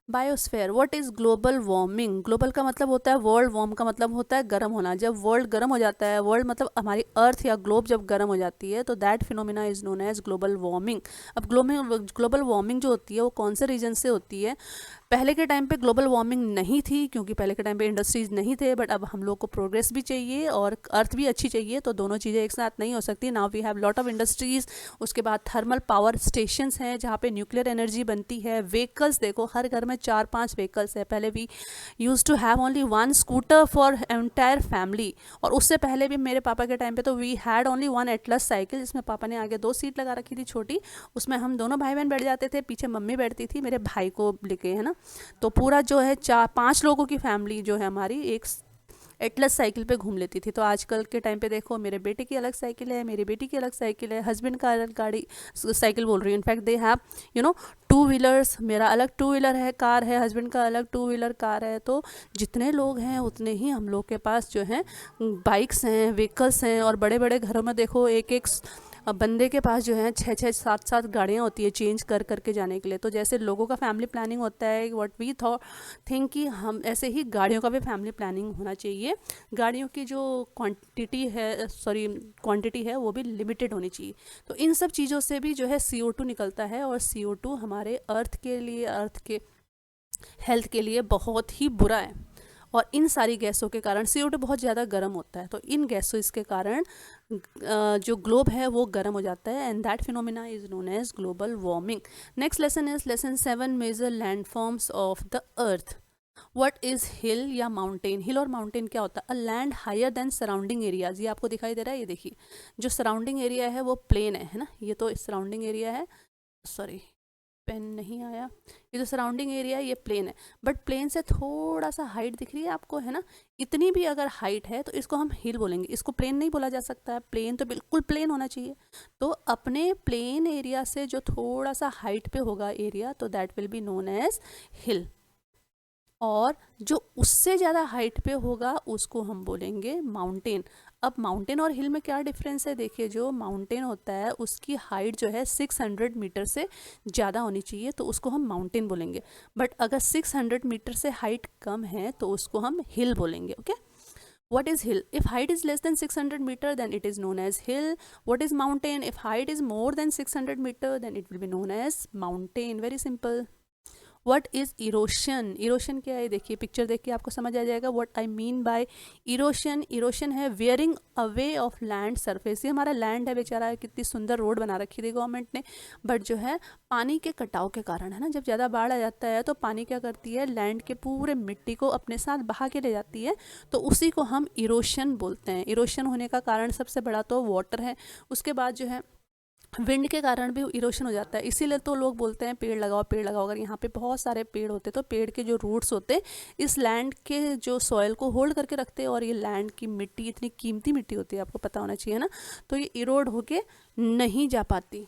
biosphere. What is global warming? Global का मतलब होता है वर्ल्ड, वार्म का मतलब होता है गर्म होना। जब वर्ल्ड गर्म हो जाता है, वर्ल्ड मतलब हमारी अर्थ या ग्लोब जब गर्म हो जाती है, तो that phenomena is known as global warming. अब ग्लोबल वार्मिंग जो होती है वो कौन से रीजन से होती है? पहले के टाइम पे ग्लोबल वार्मिंग नहीं थी, क्योंकि पहले के टाइम पे इंडस्ट्रीज नहीं थे, बट अब हम लोग को प्रोग्रेस भी चाहिए और अर्थ भी अच्छी चाहिए, तो दोनों चीज़ें एक साथ नहीं हो सकती। Now we have lot of industries. उसके बाद थर्मल पावर स्टेशंस हैं जहाँ पे न्यूक्लियर एनर्जी बनती है। व्हीकल्स देखो, हर घर में 4-5 व्हीकल्स है। पहले we use to have only 1 scooter for entire family, और उससे पहले भी मेरे पापा के टाइम पे तो we had only 1 Atlas cycle, जिसमें पापा ने आगे 2 सीट लगा रखी थी छोटी, उसमें हम दोनों भाई बहन बैठ जाते थे, पीछे मम्मी बैठती थी मेरे भाई को लेके, है ना। तो पूरा जो है 4-5 लोगों की फैमिली जो है हमारी एक एटलस साइकिल पे घूम लेती थी। तो आजकल के टाइम पे देखो, मेरे बेटे की अलग साइकिल है, मेरी बेटी की अलग साइकिल है, हस्बैंड का अलग गाड़ी साइकिल बोल रही हूँ, in fact they have two wheelers. मेरा अलग टू व्हीलर है, कार है, हस्बैंड का अलग टू व्हीलर कार है। तो जितने लोग हैं उतने ही हम लोग के पास जो है बाइक्स हैं, व्हीकल्स हैं, और बड़े बड़े घरों में देखो एक एक बंदे के पास जो है 6-6, 7-7 गाड़ियाँ होती है चेंज कर करके जाने के लिए। तो जैसे लोगों का फैमिली प्लानिंग होता है, व्हाट वी थिंक कि हम ऐसे ही गाड़ियों का भी फैमिली प्लानिंग होना चाहिए। गाड़ियों की जो क्वांटिटी है वो भी लिमिटेड होनी चाहिए। तो इन सब चीज़ों से भी जो है CO2 निकलता है, और CO2 हमारे अर्थ के लिए, अर्थ के हेल्थ के लिए बहुत ही बुरा है। और इन सारी गैसों के कारण CO2 बहुत ज़्यादा गर्म होता है, तो इन गैसों इसके कारण जो ग्लोब है वो गर्म हो जाता है, and that phenomena is known as global warming. Next lesson is lesson 7, major landforms of the earth. What is hill या माउंटेन? हिल और माउंटेन क्या होता है? A land higher than surrounding areas. ये आपको दिखाई दे रहा है, ये देखिए, जो सराउंडिंग एरिया है वो प्लेन है ना, ये तो सराउंडिंग एरिया है, सॉरी पेन नहीं आया, ये जो सराउंडिंग एरिया है ये प्लेन है, बट प्लेन से थोड़ा सा हाइट दिख रही है आपको, है ना, इतनी भी अगर हाइट है तो इसको हम हिल बोलेंगे, इसको प्लेन नहीं बोला जा सकता है। प्लेन तो बिल्कुल प्लेन होना चाहिए। तो अपने प्लेन एरिया से जो थोड़ा सा हाइट पे होगा एरिया, तो that will be known as hill, और जो उससे ज़्यादा हाइट पे होगा उसको हम बोलेंगे माउंटेन। अब माउंटेन और हिल में क्या डिफरेंस है? देखिए, जो माउंटेन होता है उसकी हाइट जो है 600 मीटर से ज़्यादा होनी चाहिए, तो उसको हम माउंटेन बोलेंगे। बट अगर 600 मीटर से हाइट कम है तो उसको हम हिल बोलेंगे। Okay, what is hill? If height is less than 600 meter, then it is known as hill. What is mountain? If height is more than 600 meter, then it will be known as mountain. Very simple. What is erosion? Erosion क्या है? देखिए picture देख के आपको समझ आ जाएगा what I mean by erosion. Erosion है wearing away of land surface. ये हमारा लैंड है बेचारा, कितनी सुंदर रोड बना रखी थी गवर्नमेंट ने, बट जो है पानी के कटाव के कारण, है ना, जब ज़्यादा बाढ़ आ जाता है तो पानी क्या करती है, लैंड के पूरे मिट्टी को अपने साथ बहा के ले जाती है, तो उसी को हम इरोशन बोलते हैं। इरोशन होने का कारण सबसे बड़ा तो वाटर है, उसके बाद जो है विंड के कारण भी इरोशन हो जाता है। इसीलिए तो लोग बोलते हैं पेड़ लगाओ पेड़ लगाओ। अगर यहाँ पे बहुत सारे पेड़ होते तो पेड़ के जो रूट्स होते इस लैंड के जो सॉइल को होल्ड करके रखते, और ये लैंड की मिट्टी इतनी कीमती मिट्टी होती है, आपको पता होना चाहिए ना, तो ये इरोड होके नहीं जा पाती।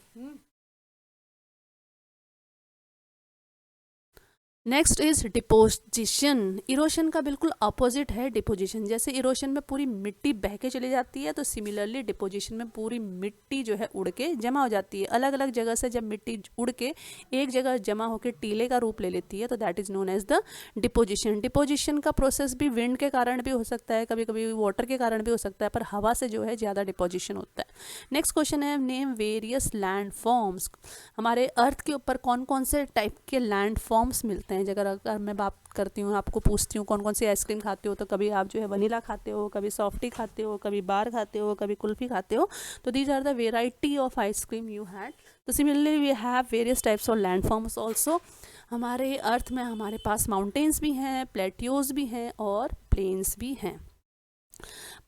Next is deposition. इरोशन का बिल्कुल अपोजिट है डिपोजिशन। जैसे इरोशन में पूरी मिट्टी बह के चली जाती है, तो सिमिलरली डिपोजिशन में पूरी मिट्टी जो है उड़ के जमा हो जाती है। अलग अलग जगह से जब मिट्टी उड़ के एक जगह जमा होकर टीले का रूप ले लेती है, तो that is known as the deposition. Deposition का प्रोसेस भी विंड के कारण भी हो सकता है, कभी कभी वाटर के कारण भी हो सकता है, पर हवा से जो है ज़्यादा डिपोजिशन होता है। नेक्स्ट क्वेश्चन है नेम वेरियस लैंड फॉर्म्स। हमारे अर्थ के ऊपर कौन कौन से टाइप के लैंड फॉर्म्स मिलते हैं। अगर मैं बात करती हूँ, आपको पूछती हूँ कौन कौन सी आइसक्रीम खाते हो, तो कभी आप जो है वनीला खाते हो, कभी सॉफ्टी खाते हो, कभी बार खाते हो, कभी कुल्फी खाते हो, तो these are the variety of ice cream you had. तो similarly we have various types of land forms also. हमारे अर्थ में हमारे पास माउंटेन्स भी हैं, प्लेट्यूज भी हैं और प्लेन्स भी हैं।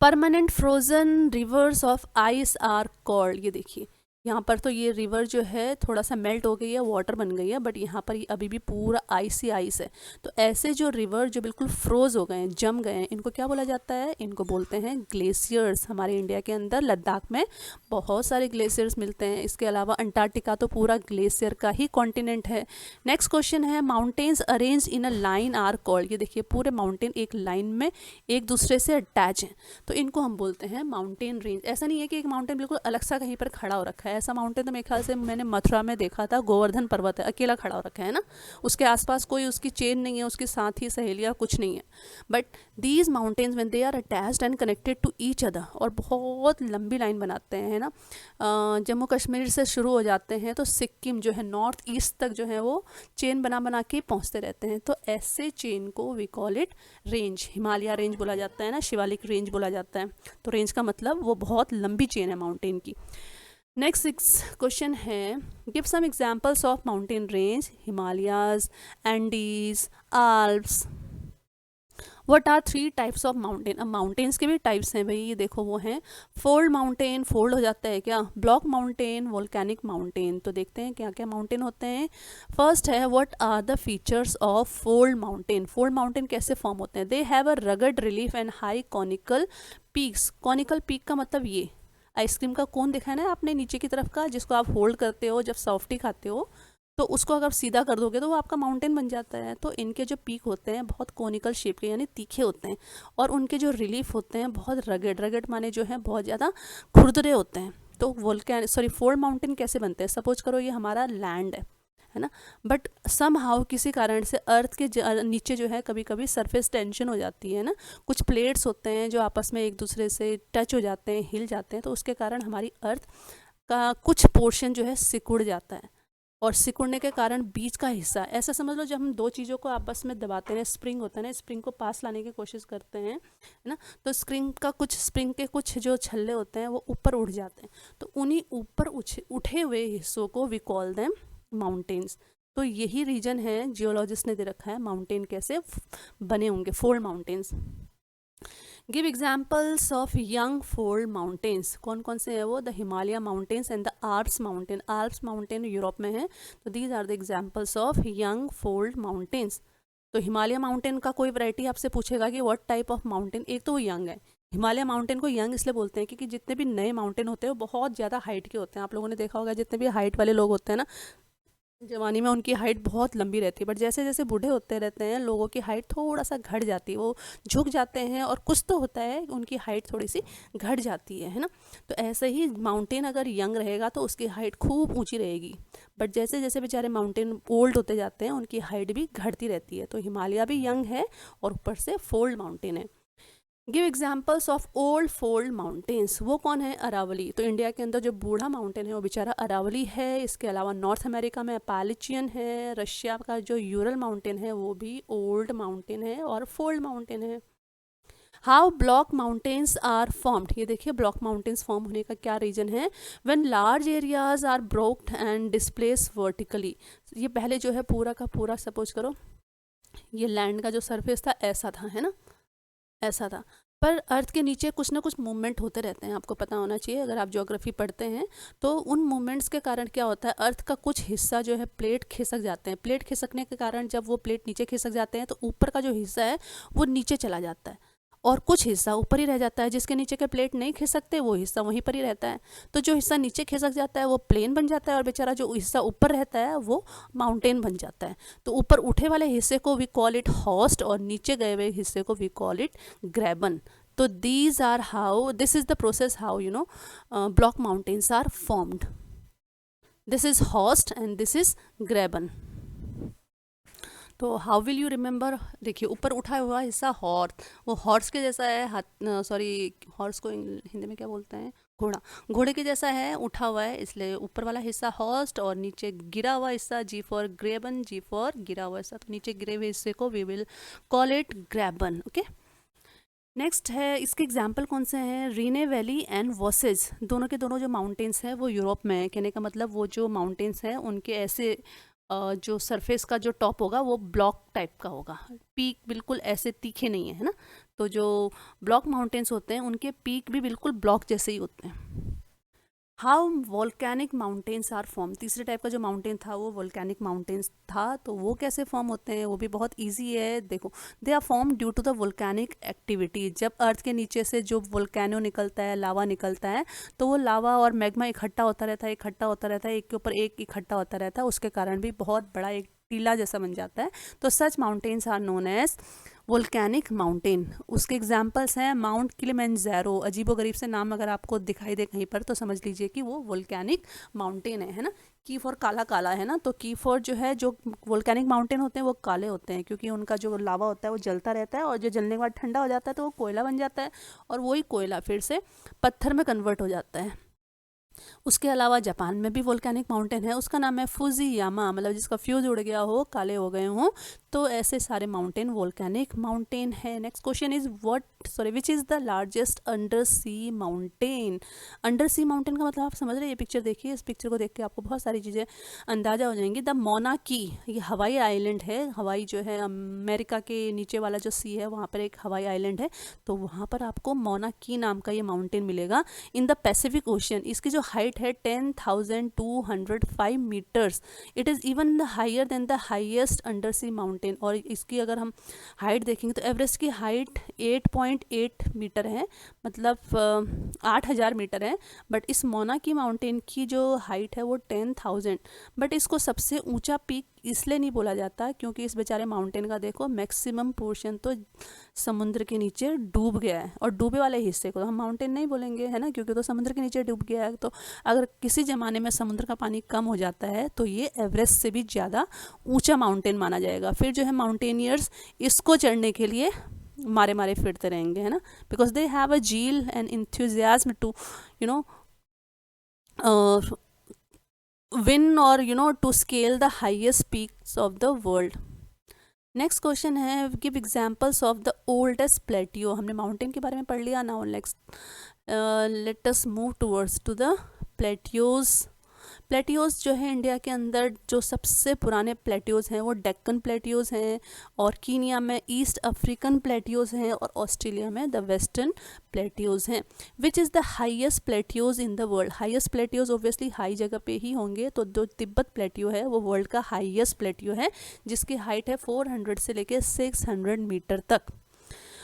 Permanent frozen rivers of ice are called. ये देखिए यहाँ पर तो ये रिवर जो है थोड़ा सा मेल्ट हो गई है, वाटर बन गई है, बट यहाँ पर ये अभी भी पूरा आइस ही आइस है। तो ऐसे जो रिवर जो बिल्कुल फ्रोज हो गए हैं, जम गए हैं, इनको क्या बोला जाता है? इनको बोलते हैं ग्लेशियर्स। हमारे इंडिया के अंदर लद्दाख में बहुत सारे ग्लेशियर्स मिलते हैं। इसके अलावा अंटार्कटिका तो पूरा ग्लेशियर का ही कॉन्टिनेंट है। नेक्स्ट क्वेश्चन है mountains arrange in a line are called. ये देखिए पूरे माउंटेन एक लाइन में एक दूसरे से अटैच हैं, तो इनको हम बोलते हैं माउंटेन रेंज। ऐसा नहीं है कि एक माउंटेन बिल्कुल अलग सा कहीं पर खड़ा हो रखा है। ऐसा माउंटेन तो मेरे ख्याल से मैंने मथुरा में देखा था, गोवर्धन पर्वत है, अकेला खड़ा हो रखा है ना, उसके आसपास कोई उसकी चेन नहीं है, उसके साथ ही सहेलियाँ कुछ नहीं है। But these mountains when they are attached and connected to each other, और बहुत लंबी लाइन बनाते हैं, है ना, जम्मू कश्मीर से शुरू हो जाते हैं तो सिक्किम जो है नॉर्थ ईस्ट तक जो है वो चेन बना बना के पहुँचते रहते हैं। तो ऐसे चेन को we call it range. Himalaya range बोला जाता है ना, शिवालिक रेंज बोला जाता है। तो रेंज का मतलब वो बहुत लंबी चेन है माउंटेन की। नेक्स्ट क्वेश्चन है give some examples of mountain range. Himalayas, Andes, Alps. What are 3 types of mountain. अब माउंटेन्स के भी टाइप्स हैं भाई, ये देखो वो हैं फोल्ड माउंटेन, फोल्ड हो जाता है क्या, ब्लॉक माउंटेन, वोल्केनिक माउंटेन। तो देखते हैं क्या क्या माउंटेन होते हैं। फर्स्ट है what are the features of fold mountain. Fold mountain कैसे फॉर्म होते हैं? They have a rugged relief and high conical peaks. Conical peak का मतलब ये आइसक्रीम का कोन देखा है ना आपने नीचे की तरफ का, जिसको आप होल्ड करते हो जब सॉफ्टी खाते हो, तो उसको अगर सीधा कर दोगे तो वो आपका माउंटेन बन जाता है। तो इनके जो पीक होते हैं बहुत कोनिकल शेप के, यानी तीखे होते हैं, और उनके जो रिलीफ होते हैं बहुत रगड़ रगड़ माने जो है बहुत ज़्यादा खुरदरे होते हैं। तो फोल्ड माउंटेन कैसे बनते हैं? सपोज करो ये हमारा लैंड है ना, बट सम हाउ किसी कारण से अर्थ के नीचे जो है कभी कभी सरफेस टेंशन हो जाती है ना, कुछ प्लेट्स होते हैं जो आपस में एक दूसरे से टच हो जाते हैं, हिल जाते हैं, तो उसके कारण हमारी अर्थ का कुछ पोर्शन जो है सिकुड़ जाता है, और सिकुड़ने के कारण बीच का हिस्सा, ऐसा समझ लो जब हम दो चीज़ों को आपस में दबाते हैं, स्प्रिंग होता है ना, स्प्रिंग को पास लाने की कोशिश करते हैं, है ना, तो स्प्रिंग के कुछ जो छल्ले होते हैं वो ऊपर उठ जाते हैं, तो उन्हीं ऊपर उठे हुए हिस्सों को वी कॉल देम माउंटेन्स। तो यही रीजन है जियोलॉजिस्ट ने दे रखा है माउंटेन कैसे बने होंगे, fold mountains. Give examples of young fold mountains. कौन कौन से हैं वो? The Himalaya mountains and the Alps mountain. Alps mountain Europe में है, तो these are the examples of young fold mountains. तो हिमालय माउंटेन का कोई वैरायटी आपसे पूछेगा कि व्हाट टाइप ऑफ माउंटेन, एक तो वो यंग है। हिमालय माउंटेन को यंग इसलिए बोलते हैं क्योंकि जितने भी नए माउंटेन होते हैं वो बहुत ज़्यादा हाइट के होते हैं। आप लोगों ने देखा होगा जितने भी हाइट वाले लोग होते हैं ना, जवानी में उनकी हाइट बहुत लंबी रहती है, बट जैसे जैसे बूढ़े होते रहते हैं लोगों की हाइट थोड़ा सा घट जाती है, वो झुक जाते हैं, और कुछ तो होता है उनकी हाइट थोड़ी सी घट जाती है ना। तो ऐसे ही माउंटेन अगर यंग रहेगा तो उसकी हाइट खूब ऊंची रहेगी, बट जैसे जैसे बेचारे माउंटेन ओल्ड होते जाते हैं उनकी हाइट भी घटती रहती है। तो हिमालय भी यंग है और ऊपर से फोल्ड माउंटेन है। Give examples of old fold mountains. वो कौन है? अरावली। तो इंडिया के अंदर जो बूढ़ा माउंटेन है वो बेचारा अरावली है। इसके अलावा नॉर्थ अमेरिका में अपालिचियन है। रशिया का जो यूरल माउंटेन है वो भी ओल्ड माउंटेन है और फोल्ड माउंटेन है। How block mountains are formed. ये देखिए ब्लॉक माउंटेन्स फॉर्म होने का क्या रीजन है? When large areas are broked and displace vertically. ये पहले जो है पूरा का पूरा, सपोज करो ये लैंड का जो सरफेस था ऐसा था, है ना, ऐसा था, पर अर्थ के नीचे कुछ ना कुछ मूवमेंट होते रहते हैं। आपको पता होना चाहिए, अगर आप ज्योग्राफी पढ़ते हैं तो उन मूवमेंट्स के कारण क्या होता है, अर्थ का कुछ हिस्सा जो है प्लेट खिसक जाते हैं। प्लेट खिसकने के कारण जब वो प्लेट नीचे खिसक जाते हैं तो ऊपर का जो हिस्सा है वो नीचे चला जाता है और कुछ हिस्सा ऊपर ही रह जाता है। जिसके नीचे के प्लेट नहीं खिसकते वो हिस्सा वहीं पर ही रहता है। तो जो हिस्सा नीचे खिसक जाता है वो प्लेन बन जाता है और बेचारा जो हिस्सा ऊपर रहता है वो माउंटेन बन जाता है। तो ऊपर उठे वाले हिस्से को वी कॉल इट हॉस्ट और नीचे गए हुए हिस्से को वी कॉल इट ग्रेबन। तो these are how, this is the process how block mountains are formed. This is horst and this is graben. तो हाउ विल यू रिमेंबर? देखिए ऊपर उठा हुआ हिस्सा हॉर्स, वो हॉर्स के जैसा है, हाथ सॉरी हॉर्स को हिंदी में क्या बोलते हैं? घोड़ा। घोड़े के जैसा है, उठा हुआ है, इसलिए ऊपर वाला हिस्सा हॉर्स और नीचे गिरा हुआ हिस्सा जी फॉर ग्रेबन, जी फॉर गिरा हुआ हिस्सा, तो नीचे गिरे हुए हिस्से को we will call it graben. Okay, next है, इसके एग्जाम्पल कौन से हैं? Rhine valley and Vosges. दोनों के दोनों जो माउंटेन्स हैं वो यूरोप में है। कहने का मतलब वो जो माउंटेन्स हैं उनके ऐसे जो सरफेस का जो टॉप होगा वो ब्लॉक टाइप का होगा, पीक बिल्कुल ऐसे तीखे नहीं है ना। तो जो ब्लॉक माउंटेन्स होते हैं उनके पीक भी बिल्कुल ब्लॉक जैसे ही होते हैं। How volcanic mountains are form. तीसरे टाइप का जो माउंटेन था वो वोल्केनिक माउंटेन्स था। तो वो कैसे फॉर्म होते हैं? वो भी बहुत इजी है। देखो, they are form due to the volcanic activity. जब अर्थ के नीचे से जो वोल्केनो निकलता है, लावा निकलता है, तो वो लावा और मैग्मा इकट्ठा होता रहता है, इकट्ठा होता रहता है, एक के ऊपर एक इकट्ठा होता रहता है। उसके कारण भी बहुत बड़ा एक टीला जैसा बन जाता है। तो such mountains are known as volcanic mountain. उसके एग्जाम्पल्स हैं माउंट किलिमंजारो। अजीबोगरीब से नाम अगर आपको दिखाई दे कहीं पर तो समझ लीजिए कि वो वोल्केनिक माउंटेन है ना। की फॉर काला काला है ना, तो की फॉर जो है, जो वोल्केनिक माउंटेन होते हैं वो काले होते हैं क्योंकि उनका जो लावा होता है वो जलता रहता है और जो जलने के बाद ठंडा हो जाता है तो वो कोयला बन जाता है और वही कोयला फिर से पत्थर में कन्वर्ट हो जाता है। उसके अलावा जापान में भी वोल्केनिक माउंटेन है, उसका नाम है फुजियामा, मतलब जिसका फ्यूज उड़ गया हो, काले हो गए हों, तो ऐसे सारे माउंटेन वोल्केनिक माउंटेन है। Next question is which is the largest under sea mountain. Under sea mountain का मतलब आप समझ रहे हैं? ये पिक्चर देखिए, इस पिक्चर को देख के आपको बहुत सारी चीज़ें अंदाजा हो जाएंगी। द मोना की, ये हवाई आइलैंड है। हवाई जो है अमेरिका के नीचे वाला जो सी है वहाँ पर एक हवाई आइलैंड है, तो वहाँ पर आपको मोना की नाम का ये माउंटेन मिलेगा इन द पैसिफिक ओशन। इसकी जो हाइट है 10,205 metres. It is even the higher than the highest under sea mountain. और इसकी अगर हम हाइट देखेंगे तो एवरेस्ट की हाइट 8.8 मीटर है, मतलब 8,000 मीटर है। बट इस मोना की माउंटेन की जो हाइट है वो 10,000। बट इसको सबसे ऊंचा पीक इसलिए नहीं बोला जाता क्योंकि इस बेचारे माउंटेन का देखो मैक्सिमम पोर्शन तो समुद्र के नीचे डूब गया है, और डूबे वाले हिस्से को तो हम माउंटेन नहीं बोलेंगे, है ना, क्योंकि तो समुद्र के नीचे डूब गया है। तो अगर किसी ज़माने में समुद्र का पानी कम हो जाता है तो ये एवरेस्ट से भी ज़्यादा ऊंचा माउंटेन माना जाएगा। फिर जो है माउंटेनियर्स इसको चढ़ने के लिए मारे मारे फिरते रहेंगे, है ना, because they have a zeal and enthusiasm to win or to scale the highest peaks of the world. Next question है, give examples of the oldest plateau. हमने माउंटेन के बारे में पढ़ लिया। Now next let us move towards to the plateaus. Plateaus जो है India के अंदर जो सबसे पुराने प्लेटियोज हैं वो डेक्कन प्लेटियोज हैं, और कीनिया में ईस्ट अफ्रीकन प्लेटियोज हैं, और ऑस्ट्रेलिया में द वेस्टर्न प्लेटियोज हैं। Which is the highest plateaus in the world. Highest plateaus obviously high जगह पे ही होंगे, तो जो तिब्बत प्लेटियो है वो वर्ल्ड का हाईएस्ट प्लेटियो है, जिसकी हाइट है 400 से लेके 600 मीटर तक।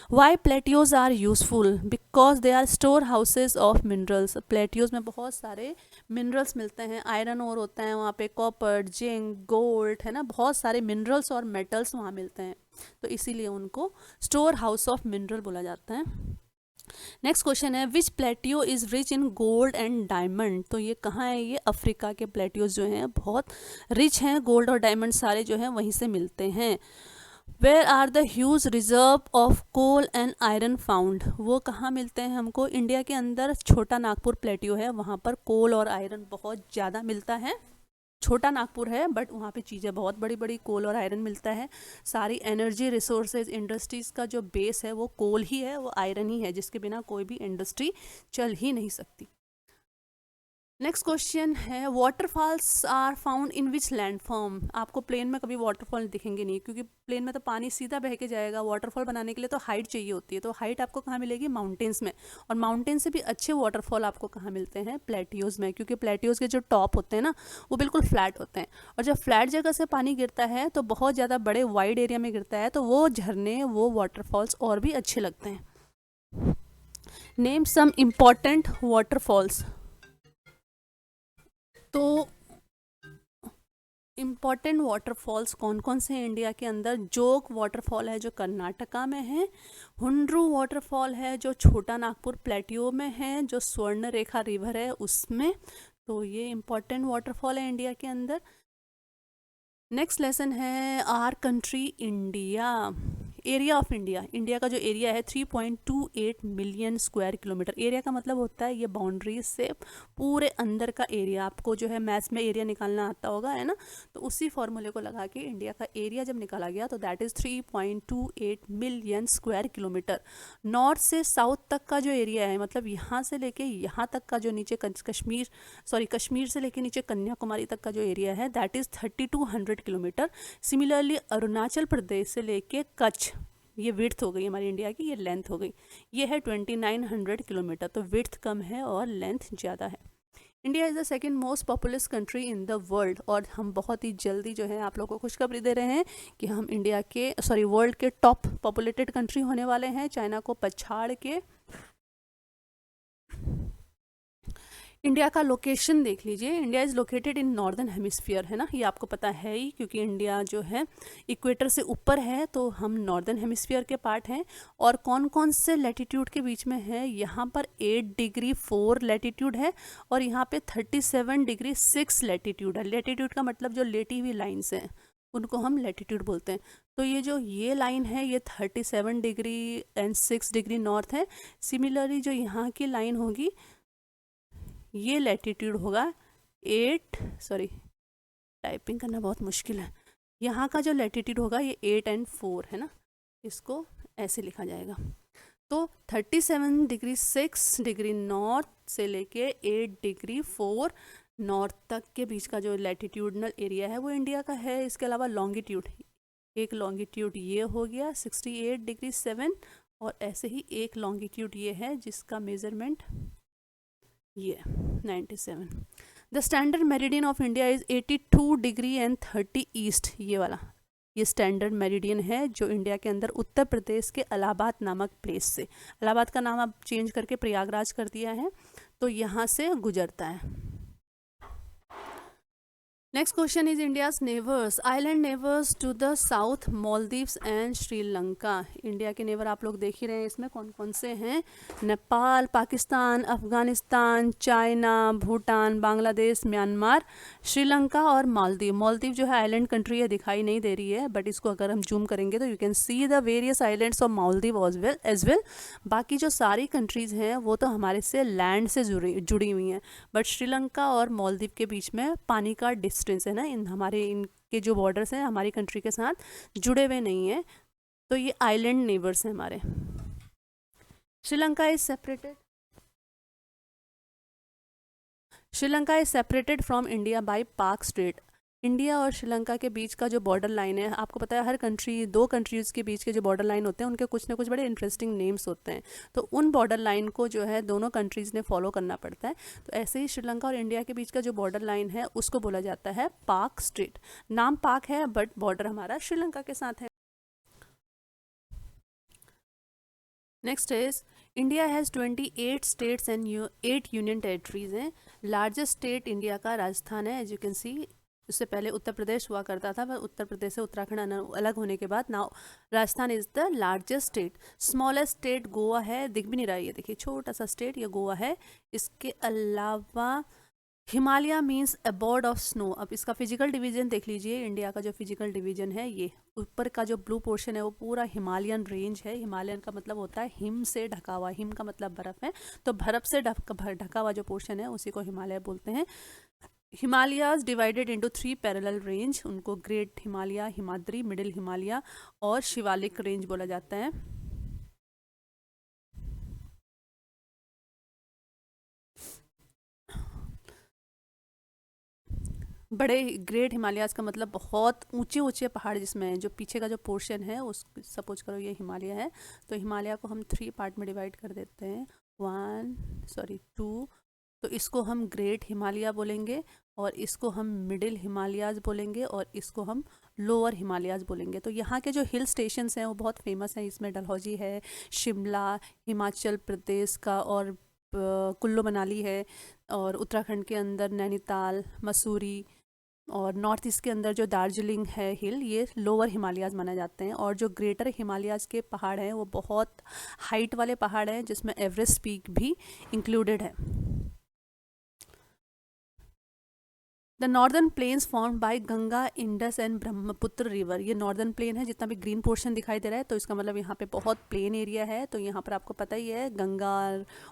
Why plateaus are useful? Because they are store houses of minerals. Plateaus में बहुत सारे मिनरल्स मिलते हैं, आयरन ओर होता है वहाँ पे, कॉपर, जिंक, गोल्ड, है ना, बहुत सारे मिनरल्स और मेटल्स वहाँ मिलते हैं, तो इसीलिए उनको स्टोर हाउस ऑफ मिनरल बोला जाता है। नेक्स्ट क्वेश्चन है, which plateau is rich in gold and diamond. तो ये कहाँ है? ये अफ्रीका के प्लेटियोज जो हैं बहुत रिच हैं, गोल्ड और डायमंड सारे जो हैं वहीं से मिलते हैं। Where are the huge reserve of coal and iron found, वो कहाँ मिलते हैं हमको? इंडिया के अंदर छोटा नागपुर प्लेट्यू है, वहाँ पर कोल और आयरन बहुत ज़्यादा मिलता है। छोटा नागपुर है बट वहाँ पे चीज़ें बहुत बड़ी बड़ी, कोल और आयरन मिलता है। सारी एनर्जी रिसोर्सेज इंडस्ट्रीज़ का जो बेस है वो कोल ही है, वो आयरन ही है, जिसके बिना कोई भी इंडस्ट्री चल ही नहीं सकती। नेक्स्ट क्वेश्चन है waterfalls are found in which landform. आपको प्लेन में कभी वाटरफॉल दिखेंगे नहीं, क्योंकि प्लेन में तो पानी सीधा बह के जाएगा। वाटरफॉल बनाने के लिए तो हाइट चाहिए होती है, तो हाइट आपको कहाँ मिलेगी? माउंटेन्स में। और माउंटेन से भी अच्छे वाटरफॉल आपको कहाँ मिलते हैं? प्लेटियोज में, क्योंकि प्लेटियोज के जो टॉप होते हैं ना वो बिल्कुल फ्लैट होते हैं, और जब फ्लैट जगह से पानी गिरता है तो बहुत ज़्यादा बड़े वाइड एरिया में गिरता है, तो वो झरने, वो वाटरफॉल्स और भी अच्छे लगते हैं। Name some important waterfalls. तो इम्पॉर्टेंट वाटरफॉल्स कौन कौन से हैं इंडिया के अंदर? जोग वाटरफॉल है जो कर्नाटका में है, हुंड्रू वाटरफॉल है जो छोटा नागपुर प्लेट्यू में है, जो स्वर्ण रेखा रिवर है उसमें। तो ये इम्पॉर्टेंट वाटरफॉल है इंडिया के अंदर। नेक्स्ट लेसन है our country India. Area of India, India का जो एरिया है 3.28 मिलियन स्क्वायर किलोमीटर। एरिया का मतलब होता है ये बाउंड्रीज से पूरे अंदर का एरिया। आपको जो है मैथ्स में एरिया निकालना आता होगा, है ना, तो उसी फॉर्मूले को लगा के इंडिया का एरिया जब निकाला गया तो that is 3.28 million square kilometre. North से साउथ तक का जो एरिया है, मतलब यहाँ से लेके यहाँ तक का जो नीचे कश्मीर से लेके नीचे कन्याकुमारी तक का जो एरिया है that is 3200 kilometre. Similarly Arunachal Pradesh से लेके कच्छ, ये विड्थ हो गई हमारी इंडिया की, ये लेंथ हो गई, ये है 2900 किलोमीटर। तो विड्थ कम है और लेंथ ज़्यादा है। India is the second most populous country in the world, और हम बहुत ही जल्दी जो है आप लोगों को खुशखबरी दे रहे हैं कि हम वर्ल्ड के टॉप पॉपुलेटेड कंट्री होने वाले हैं, चाइना को पछाड़ के। इंडिया का लोकेशन देख लीजिए, India is located in northern hemisphere, है ना, ये आपको पता है ही, क्योंकि इंडिया जो है इक्वेटर से ऊपर है, तो हम नॉर्दर्न हेमिस्फीयर के पार्ट हैं। और कौन कौन से लैटिट्यूड के बीच में है? यहाँ पर 8 डिग्री 4 लैटिट्यूड है, और यहाँ पे 37 डिग्री 6 लैटिट्यूड है। लैटिट्यूड का मतलब जो लेटी हुई लाइन्स हैं उनको हम लैटिट्यूड बोलते हैं। तो ये लाइन है ये 37 डिग्री एंड 6 डिग्री नॉर्थ है। सिमिलरली जो यहाँ की लाइन होगी ये लैटिट्यूड होगा टाइपिंग करना बहुत मुश्किल है। यहाँ का जो लैटिट्यूड होगा ये 8 और 4 है ना, इसको ऐसे लिखा जाएगा। तो 37 डिग्री 6 डिग्री नॉर्थ से लेके 8 डिग्री 4 नॉर्थ तक के बीच का जो लैटिट्यूडनल एरिया है वो इंडिया का है। इसके अलावा लॉन्गिट्यूड, एक लॉन्गिट्यूड ये हो गया 68 डिग्री 7, और ऐसे ही एक लॉन्गिट्यूड ये है जिसका मेजरमेंट ये 97। The standard meridian of India is 82 degree and 30 east, ये वाला ये स्टैंडर्ड मेरिडियन है जो इंडिया के अंदर उत्तर प्रदेश के इलाहाबाद नामक प्लेस से, इलाहाबाद का नाम अब चेंज करके प्रयागराज कर दिया है, तो यहाँ से गुजरता है। Next question is India's neighbours, island neighbours to the south, Maldives and Sri Lanka. India के नेबर आप लोग देख ही रहे हैं, इसमें कौन कौन से हैं? नेपाल, पाकिस्तान, अफगानिस्तान, चाइना, भूटान, बांग्लादेश, म्यांमार, श्रीलंका और मालदीव। मालदीव जो है आइलैंड कंट्री है, दिखाई नहीं दे रही है, बट इसको अगर हम जूम करेंगे तो you can see the various islands of Maldives as well. बाकी जो सारी कंट्रीज़ हैं वो तो हमारे से लैंड से जुड़ी हुई हैं, बट श्रीलंका और मालदीव के बीच में पानी का डिस्टेंस है ना, इनके जो बॉर्डर्स हैं हमारी कंट्री के साथ जुड़े हुए नहीं हैं, तो ये आइलैंड नेबर्स हैं हमारे। Sri Lanka is separated from India by पाक स्ट्रेट। इंडिया और श्रीलंका के बीच का जो बॉर्डर लाइन है, आपको पता है हर कंट्री, दो कंट्रीज़ के बीच के जो बॉर्डर लाइन होते हैं उनके कुछ ना कुछ बड़े इंटरेस्टिंग नेम्स होते हैं, तो उन बॉर्डर लाइन को जो है दोनों कंट्रीज़ ने फॉलो करना पड़ता है। तो ऐसे ही श्रीलंका और इंडिया के बीच का जो बॉर्डर लाइन है उसको बोला जाता है पाक स्ट्रेट। नाम पाक है बट बॉर्डर हमारा श्रीलंका के साथ है। Next is India has 28 states and 8 union territories हैं। लार्जेस्ट स्टेट इंडिया का राजस्थान है, एज यू कैन सी। उससे पहले उत्तर प्रदेश हुआ करता था, पर उत्तर प्रदेश से उत्तराखंड अलग होने के बाद now Rajasthan is the largest state. Smallest state Goa है, दिख भी नहीं रहा है, ये देखिए छोटा सा स्टेट ये गोवा है। इसके अलावा हिमालय मीन्स अबॉर्ड ऑफ स्नो। अब इसका फिजिकल डिवीजन देख लीजिए, इंडिया का जो फिजिकल डिवीजन है, ये ऊपर का जो ब्लू पोर्शन है वो पूरा हिमालयन रेंज है। हिमालयन का मतलब होता है हिम से ढका हुआ, हिम का मतलब बर्फ है, तो बर्फ से ढका हुआ जो पोर्शन है उसी को हिमालय बोलते हैं। Himalayas divided into 3 parallel range, उनको ग्रेट हिमालय, हिमाद्री, मिडिल हिमालय और शिवालिक रेंज बोला जाता है। बड़े ग्रेट हिमालयाज का मतलब बहुत ऊंचे ऊंचे पहाड़ जिसमें जो पीछे का जो पोर्शन है उस सपोज करो ये हिमालय है, तो हिमालय को हम 3 पार्ट में डिवाइड कर देते हैं, 2। तो इसको हम ग्रेट हिमालय बोलेंगे और इसको हम मिडिल हिमालयाज बोलेंगे और इसको हम लोअर हिमालयाज बोलेंगे। तो यहाँ के जो हिल स्टेशंस हैं वो बहुत फेमस हैं, इसमें डलहौजी है, शिमला हिमाचल प्रदेश का, और कुल्लू मनाली है, और उत्तराखंड के अंदर नैनीताल, मसूरी, और नॉर्थ ईस्ट के अंदर जो दार्जिलिंग है हिल, ये लोअर हिमालयाज माने जाते हैं। और जो ग्रेटर हिमालयाज के पहाड़ हैं वो बहुत हाइट वाले पहाड़ हैं जिसमें एवरेस्ट पीक भी इंक्लूडेड है। The northern plains formed by Ganga, Indus and Brahmaputra river. ये नॉर्दर्न प्लेन है, जितना भी ग्रीन पोर्शन दिखाई दे रहा है तो इसका मतलब यहाँ पे बहुत प्लेन एरिया है। तो यहाँ पर आपको पता ही है गंगा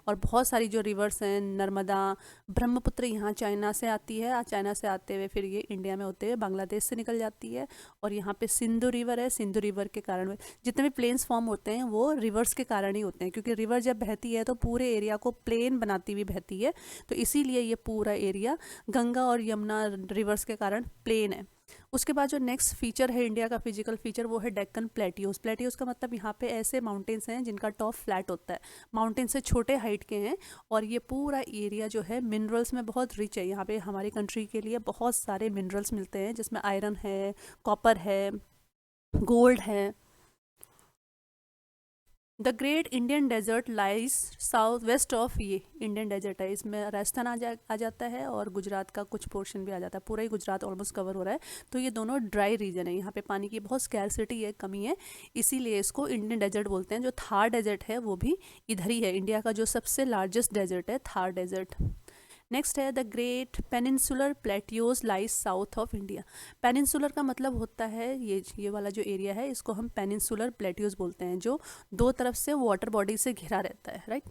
और बहुत सारी जो रिवर्स हैं, नर्मदा, ब्रह्मपुत्र यहाँ चाइना से आती है, चाइना से आते हुए फिर ये इंडिया में होते हुए बांग्लादेश से निकल जाती है। और यहाँ पे सिंधु रिवर है, सिंधु रिवर के कारण जितने भी प्लेन्स फॉर्म होते हैं वो रिवर्स के कारण ही होते हैं, क्योंकि रिवर जब बहती है तो पूरे एरिया को प्लेन बनाती हुई बहती है, तो इसीलिए ये पूरा एरिया गंगा और यमुना रिवर्स के कारण प्लेन है। उसके बाद जो नेक्स्ट फीचर है इंडिया का फिजिकल फीचर, वो है डेक्कन प्लेटियोस। प्लेटियोस का मतलब यहाँ पे ऐसे माउंटेन्स हैं जिनका टॉप फ्लैट होता है, माउंटेन से छोटे हाइट के हैं, और ये पूरा एरिया जो है मिनरल्स में बहुत रिच है। यहाँ पे हमारी कंट्री के लिए बहुत सारे मिनरल्स मिलते हैं, जिसमें आयरन है, कॉपर है, गोल्ड है। The great Indian desert lies south west of, ये इंडियन डेजर्ट है, इसमें राजस्थान आ जाता है और गुजरात का कुछ पोर्शन भी आ जाता है, पूरा ही गुजरात ऑलमोस्ट कवर हो रहा है। तो ये दोनों ड्राई रीजन है, यहाँ पे पानी की बहुत स्कैरसिटी है, कमी है, इसीलिए इसको इंडियन डेजर्ट बोलते हैं। जो थार डेजर्ट है वो भी इधर ही है, इंडिया का जो सबसे लार्जेस्ट डेजर्ट है थार डेजर्ट। नेक्स्ट है the great peninsular plateaus lies south of India. Peninsular का मतलब होता है ये वाला जो एरिया है, इसको हम पेनिनसुलर प्लेटियोज बोलते हैं, जो दो तरफ से वाटर बॉडी से घिरा रहता है, right.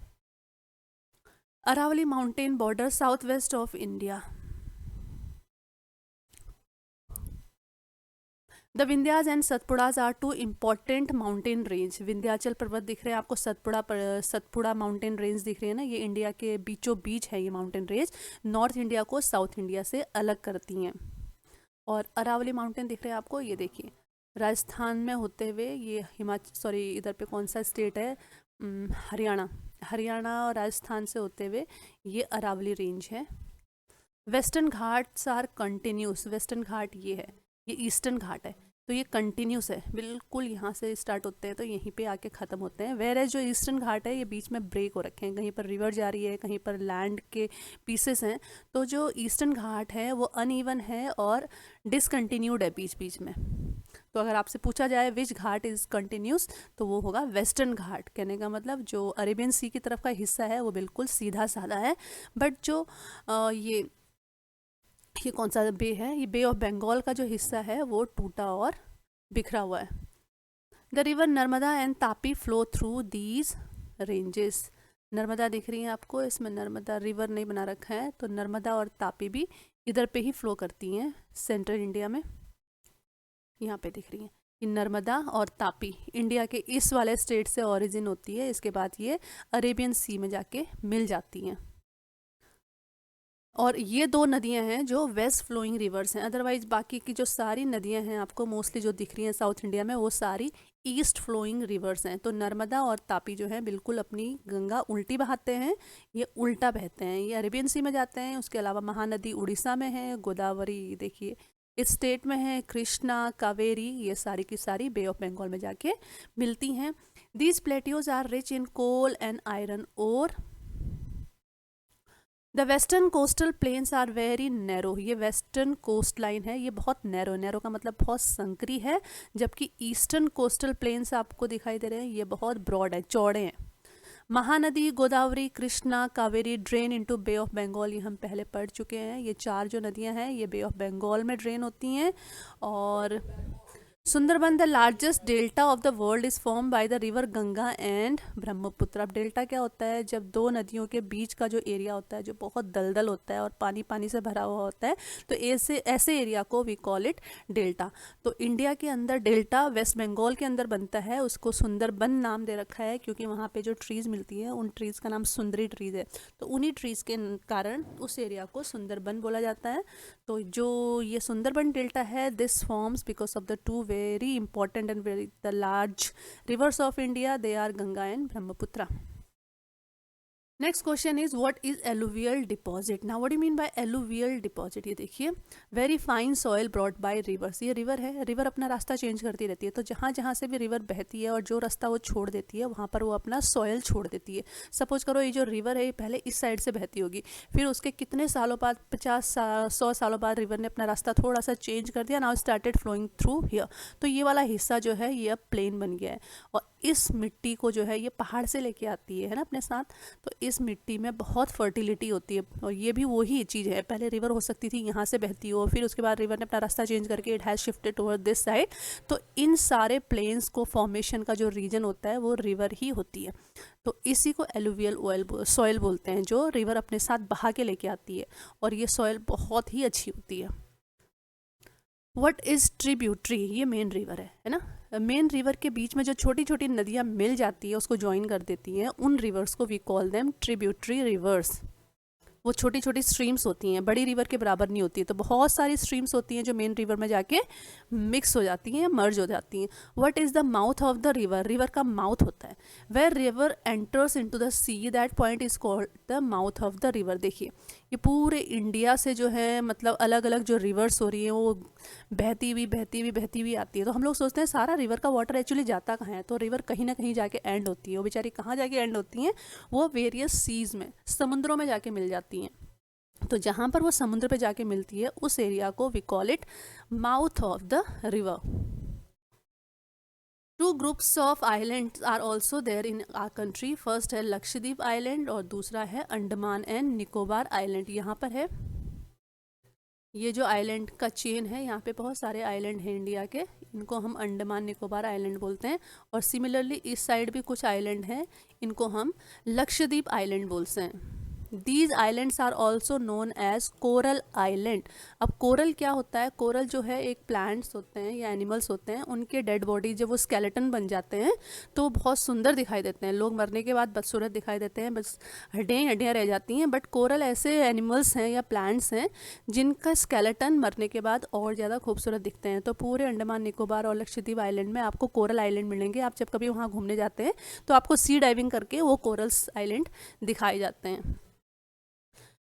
Aravalli mountain border south west of India. The Vindhyas and Satpuras are two important mountain range. Vindhyachal पर्वत दिख रहे हैं आपको, सतपुड़ा माउंटेन रेंज दिख रही है ना, ये इंडिया के बीचों बीच है ये माउंटेन रेंज, नॉर्थ इंडिया को साउथ इंडिया से अलग करती हैं। और अरावली माउंटेन दिख रहे हैं आपको, ये देखिए राजस्थान में होते हुए ये इधर पे कौन सा स्टेट है, हरियाणा और राजस्थान से होते हुए ये अरावली रेंज है। Western Ghats are continuous. Western Ghat ये है, ये ईस्टर्न घाट है, तो ये कंटिन्यूस है, बिल्कुल यहाँ से स्टार्ट होते हैं तो यहीं पे आके ख़त्म होते हैं। वेर जो ईस्टर्न घाट है ये बीच में ब्रेक हो रखे हैं, कहीं पर रिवर जा रही है, कहीं पर लैंड के पीसेस हैं। तो जो ईस्टर्न घाट है वो अनइवन है और डिसकंटिन्यूड है बीच बीच में। तो अगर आपसे पूछा जाए विच घाट इज़ कंटिन्यूस, तो वो होगा वेस्टर्न घाट। कहने का मतलब जो अरेबियन सी की तरफ का हिस्सा है वो बिल्कुल सीधा साधा है, बट जो ये कौन सा बे है, ये बे ऑफ बंगाल का जो हिस्सा है वो टूटा और बिखरा हुआ है। The river Narmada and Tapi flow through these ranges. Narmada दिख रही है आपको, इसमें नर्मदा रिवर नहीं बना रखा है, तो नर्मदा और तापी भी इधर पे ही फ्लो करती हैं सेंट्रल इंडिया में, यहाँ पे दिख रही है। ये नर्मदा और तापी इंडिया के इस वाले स्टेट से ओरिजिन होती है, इसके बाद ये अरेबियन सी में जाके मिल जाती हैं। और ये दो नदियां हैं जो वेस्ट फ्लोइंग रिवर्स हैं, अदरवाइज बाकी की जो सारी नदियां हैं आपको मोस्टली जो दिख रही हैं साउथ इंडिया में, वो सारी ईस्ट फ्लोइंग रिवर्स हैं। तो नर्मदा और तापी जो है बिल्कुल अपनी गंगा उल्टी बहाते हैं, ये उल्टा बहते हैं, ये अरेबियन सी में जाते हैं। उसके अलावा महानदी उड़ीसा में है, गोदावरी देखिए इस स्टेट में है, कृष्णा, कावेरी, ये सारी की सारी बे ऑफ बंगाल में जाके मिलती हैं। These plateaus are rich in coal and iron ore. The western coastal plains are very narrow. ये वेस्टर्न कोस्ट लाइन है, ये बहुत नैरो, नैरो का मतलब बहुत संकरी है, जबकि ईस्टर्न कोस्टल प्लेन्स आपको दिखाई दे रहे हैं ये बहुत ब्रॉड है, चौड़े हैं। Mahanadi Godavari Krishna Kaveri drain into bay of Bengal, ये हम पहले पढ़ चुके हैं। ये चार जो नदियां हैं ये बे ऑफ बंगाल में ड्रेन होती हैं। और Sundarban the largest delta of the world is form by the river Ganga and Brahmaputra. अब डेल्टा क्या होता है, जब दो नदियों के बीच का जो एरिया होता है जो बहुत दलदल होता है और पानी पानी से भरा हुआ होता है, तो ऐसे ऐसे एरिया को वी कॉल इट डेल्टा। तो इंडिया के अंदर डेल्टा वेस्ट बंगाल के अंदर बनता है, उसको सुंदरबन नाम दे रखा है क्योंकि वहाँ पे जो ट्रीज़ मिलती है उन ट्रीज़ का नाम सुंदरी ट्रीज़ है। तो उन्हीं ट्रीज़ के कारण उस एरिया को सुंदरबन बोला जाता है। तो जो ये सुंदरबन डेल्टा है, this forms because of the two very important and very the large rivers of India, they are Ganga and Brahmaputra. Next question is what is alluvial deposit. Now what do mean by alluvial deposit. ये देखिए, very fine soil brought by reverse. ये river है, river अपना रास्ता change करती रहती है, तो जहाँ जहाँ से भी रिवर बहती है और जो रास्ता वो छोड़ देती है वहाँ पर वो अपना सॉइल छोड़ देती है। सपोज करो ये जो रिवर है ये पहले इस साइड से बहती होगी, फिर उसके कितने सालों बाद 50-100 सालों बाद रिवर ने अपना रास्ता थोड़ा सा चेंज कर दिया, now started flowing through here. तो ये वाला हिस्सा जो है ये अब प्लेन बन गया है और इस मिट्टी को जो है ये पहाड़ से लेके आती है ना अपने साथ। तो इस मिट्टी में बहुत फर्टिलिटी होती है और ये भी वही चीज़ है, पहले रिवर हो सकती थी यहाँ से बहती हो, फिर उसके बाद रिवर ने अपना रास्ता चेंज करके it has shifted toward this side. तो इन सारे प्लेन्स को फॉर्मेशन का जो रीजन होता है वो रिवर ही होती है। तो इसी को एलुवियल सॉइल बोलते हैं, जो रिवर अपने साथ बहा के लेके आती है और ये सॉइल बहुत ही अच्छी होती है। व्हाट इज ट्रिब्यूटरी, ये मेन रिवर है ना। मेन रिवर के बीच में जो छोटी छोटी नदियाँ मिल जाती है उसको ज्वाइन कर देती हैं, उन रिवर्स को we call them tributary rivers. वो छोटी छोटी स्ट्रीम्स होती हैं, बड़ी रिवर के बराबर नहीं होती, तो बहुत सारी स्ट्रीम्स होती हैं जो मेन रिवर में जाके मिक्स हो जाती हैं, मर्ज हो जाती हैं। What is the mouth of the river, river का माउथ होता है। Where river enters into the sea that point is called the mouth of the river. देखिए ये पूरे इंडिया से जो है मतलब अलग अलग जो रिवर्स हो रही हैं वो बहती हुई आती है। तो हम लोग सोचते हैं सारा रिवर का वाटर एक्चुअली जाता कहाँ है, तो रिवर कहीं ना कहीं जाके एंड होती है। वो बेचारी कहाँ जाके एंड होती हैं, वो वेरियस सीज में, समुद्रों में जाके मिल जाती हैं। तो जहाँ पर वो समुद्र पे जाके मिलती है उस एरिया को we call it mouth of the river. Two groups of islands are also there in our country. First है लक्षद्वीप आइलैंड और दूसरा है अंडमान एंड निकोबार आइलैंड। यहाँ पर है ये जो आइलैंड का चेन है, यहाँ पे बहुत सारे आइलैंड हैं इंडिया के, इनको हम अंडमान निकोबार आइलैंड बोलते हैं। और सिमिलरली इस साइड भी कुछ आइलैंड हैं, इनको हम लक्षद्वीप आइलैंड बोलते हैं। These islands are also known as coral island. अब कोरल क्या होता है, कोरल जो है एक प्लांट्स होते हैं या एनिमल्स होते हैं, उनके डेड बॉडी जब वो स्केलेटन बन जाते हैं तो बहुत सुंदर दिखाई देते हैं। लोग मरने के बाद बदसूरत दिखाई देते हैं, बस हड्डियाँ हड्डियाँ रह जाती हैं। बट कोरल ऐसे एनिमल्स हैं या प्लांट्स हैं जिनका स्केलेटन मरने के बाद और ज़्यादा खूबसूरत दिखते हैं। तो पूरे अंडमान निकोबार और लक्षद्वीप आइलैंड में आपको कोरल आइलैंड मिलेंगे। आप जब कभी वहाँ घूमने जाते हैं तो आपको सी डाइविंग करके वो कोरल्स आइलैंड दिखाए जाते हैं।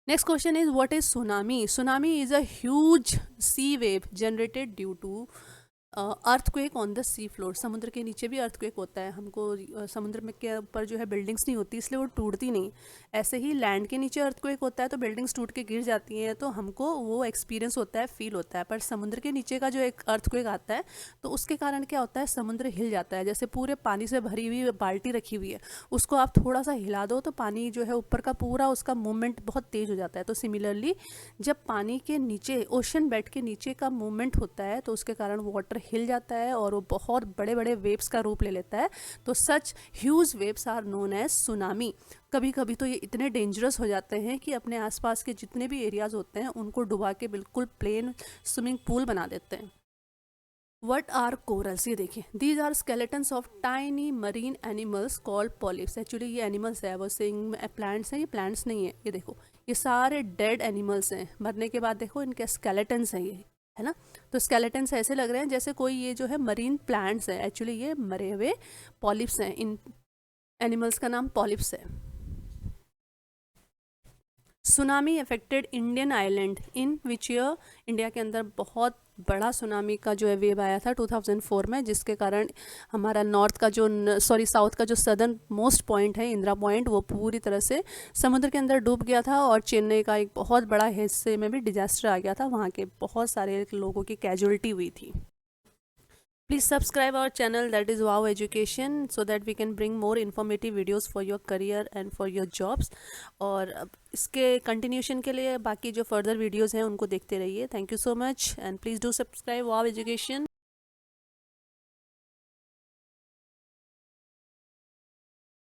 Next question is what is tsunami? Tsunami is a huge sea wave generated due to earthquake on the sea floor. समुद्र के नीचे भी अर्थक्वेक होता है। हमको समुद्र में के ऊपर जो है बिल्डिंग्स नहीं होती इसलिए वो टूटती नहीं, ऐसे ही लैंड के नीचे अर्थक्वेक होता है तो बिल्डिंग्स टूट के गिर जाती हैं, तो हमको वो एक्सपीरियंस होता है, फील होता है। पर समुद्र के नीचे का जो एक अर्थक्वेक आता है तो उसके कारण क्या होता है, समुद्र हिल जाता है। जैसे पूरे पानी से भरी हुई बाल्टी रखी हुई है, उसको आप थोड़ा सा हिला दो तो पानी जो है ऊपर का पूरा उसका मूवमेंट बहुत तेज़ हो जाता है। तो सिमिलरली जब पानी के नीचे ओशन बेड के नीचे का मूवमेंट होता है तो उसके कारण वाटर हिल जाता है और वो बहुत बड़े बड़े वेव्स का रूप ले लेता है। तो such huge waves are known as tsunami. कभी कभी तो ये इतने डेंजरस हो जाते हैं कि अपने आसपास के जितने भी एरियाज होते हैं उनको डुबा के बिल्कुल प्लेन स्विमिंग पूल बना देते हैं। वट आर कोरल्स, ये देखिए, these are skeletons of tiny marine animals called polyps. Actually ये एनिमल्स है, वो सेइंग प्लांट्स हैं, ये प्लांट्स नहीं है। ये देखो ये सारे डेड एनिमल्स हैं, मरने के बाद देखो इनके स्केलेटन्स हैं, ये है ना। तो स्केलेटन्स ऐसे लग रहे हैं जैसे कोई ये जो है मरीन प्लांट्स है, एक्चुअली ये मरे हुए पॉलिप्स हैं। इन एनिमल्स का नाम पॉलिप्स है। Tsunami affected Indian island in which year, India के अंदर बहुत बड़ा सुनामी का जो है वेव आया था 2004 में, जिसके कारण हमारा नॉर्थ का जो साउथ का जो सदर्न मोस्ट पॉइंट है इंदिरा पॉइंट, वो पूरी तरह से समुद्र के अंदर डूब गया था और चेन्नई का एक बहुत बड़ा हिस्से में भी डिजास्टर आ गया था, वहाँ के बहुत सारे लोगों की कैजुअलिटी हुई थी। Please subscribe our channel, that is Wow Education, so that we can bring more informative videos for your career and for your jobs. और इसके कंटिन्यूशन के लिए बाकी जो फर्दर वीडियोस हैं उनको देखते रहिए. Thank you so much and please do subscribe wow education.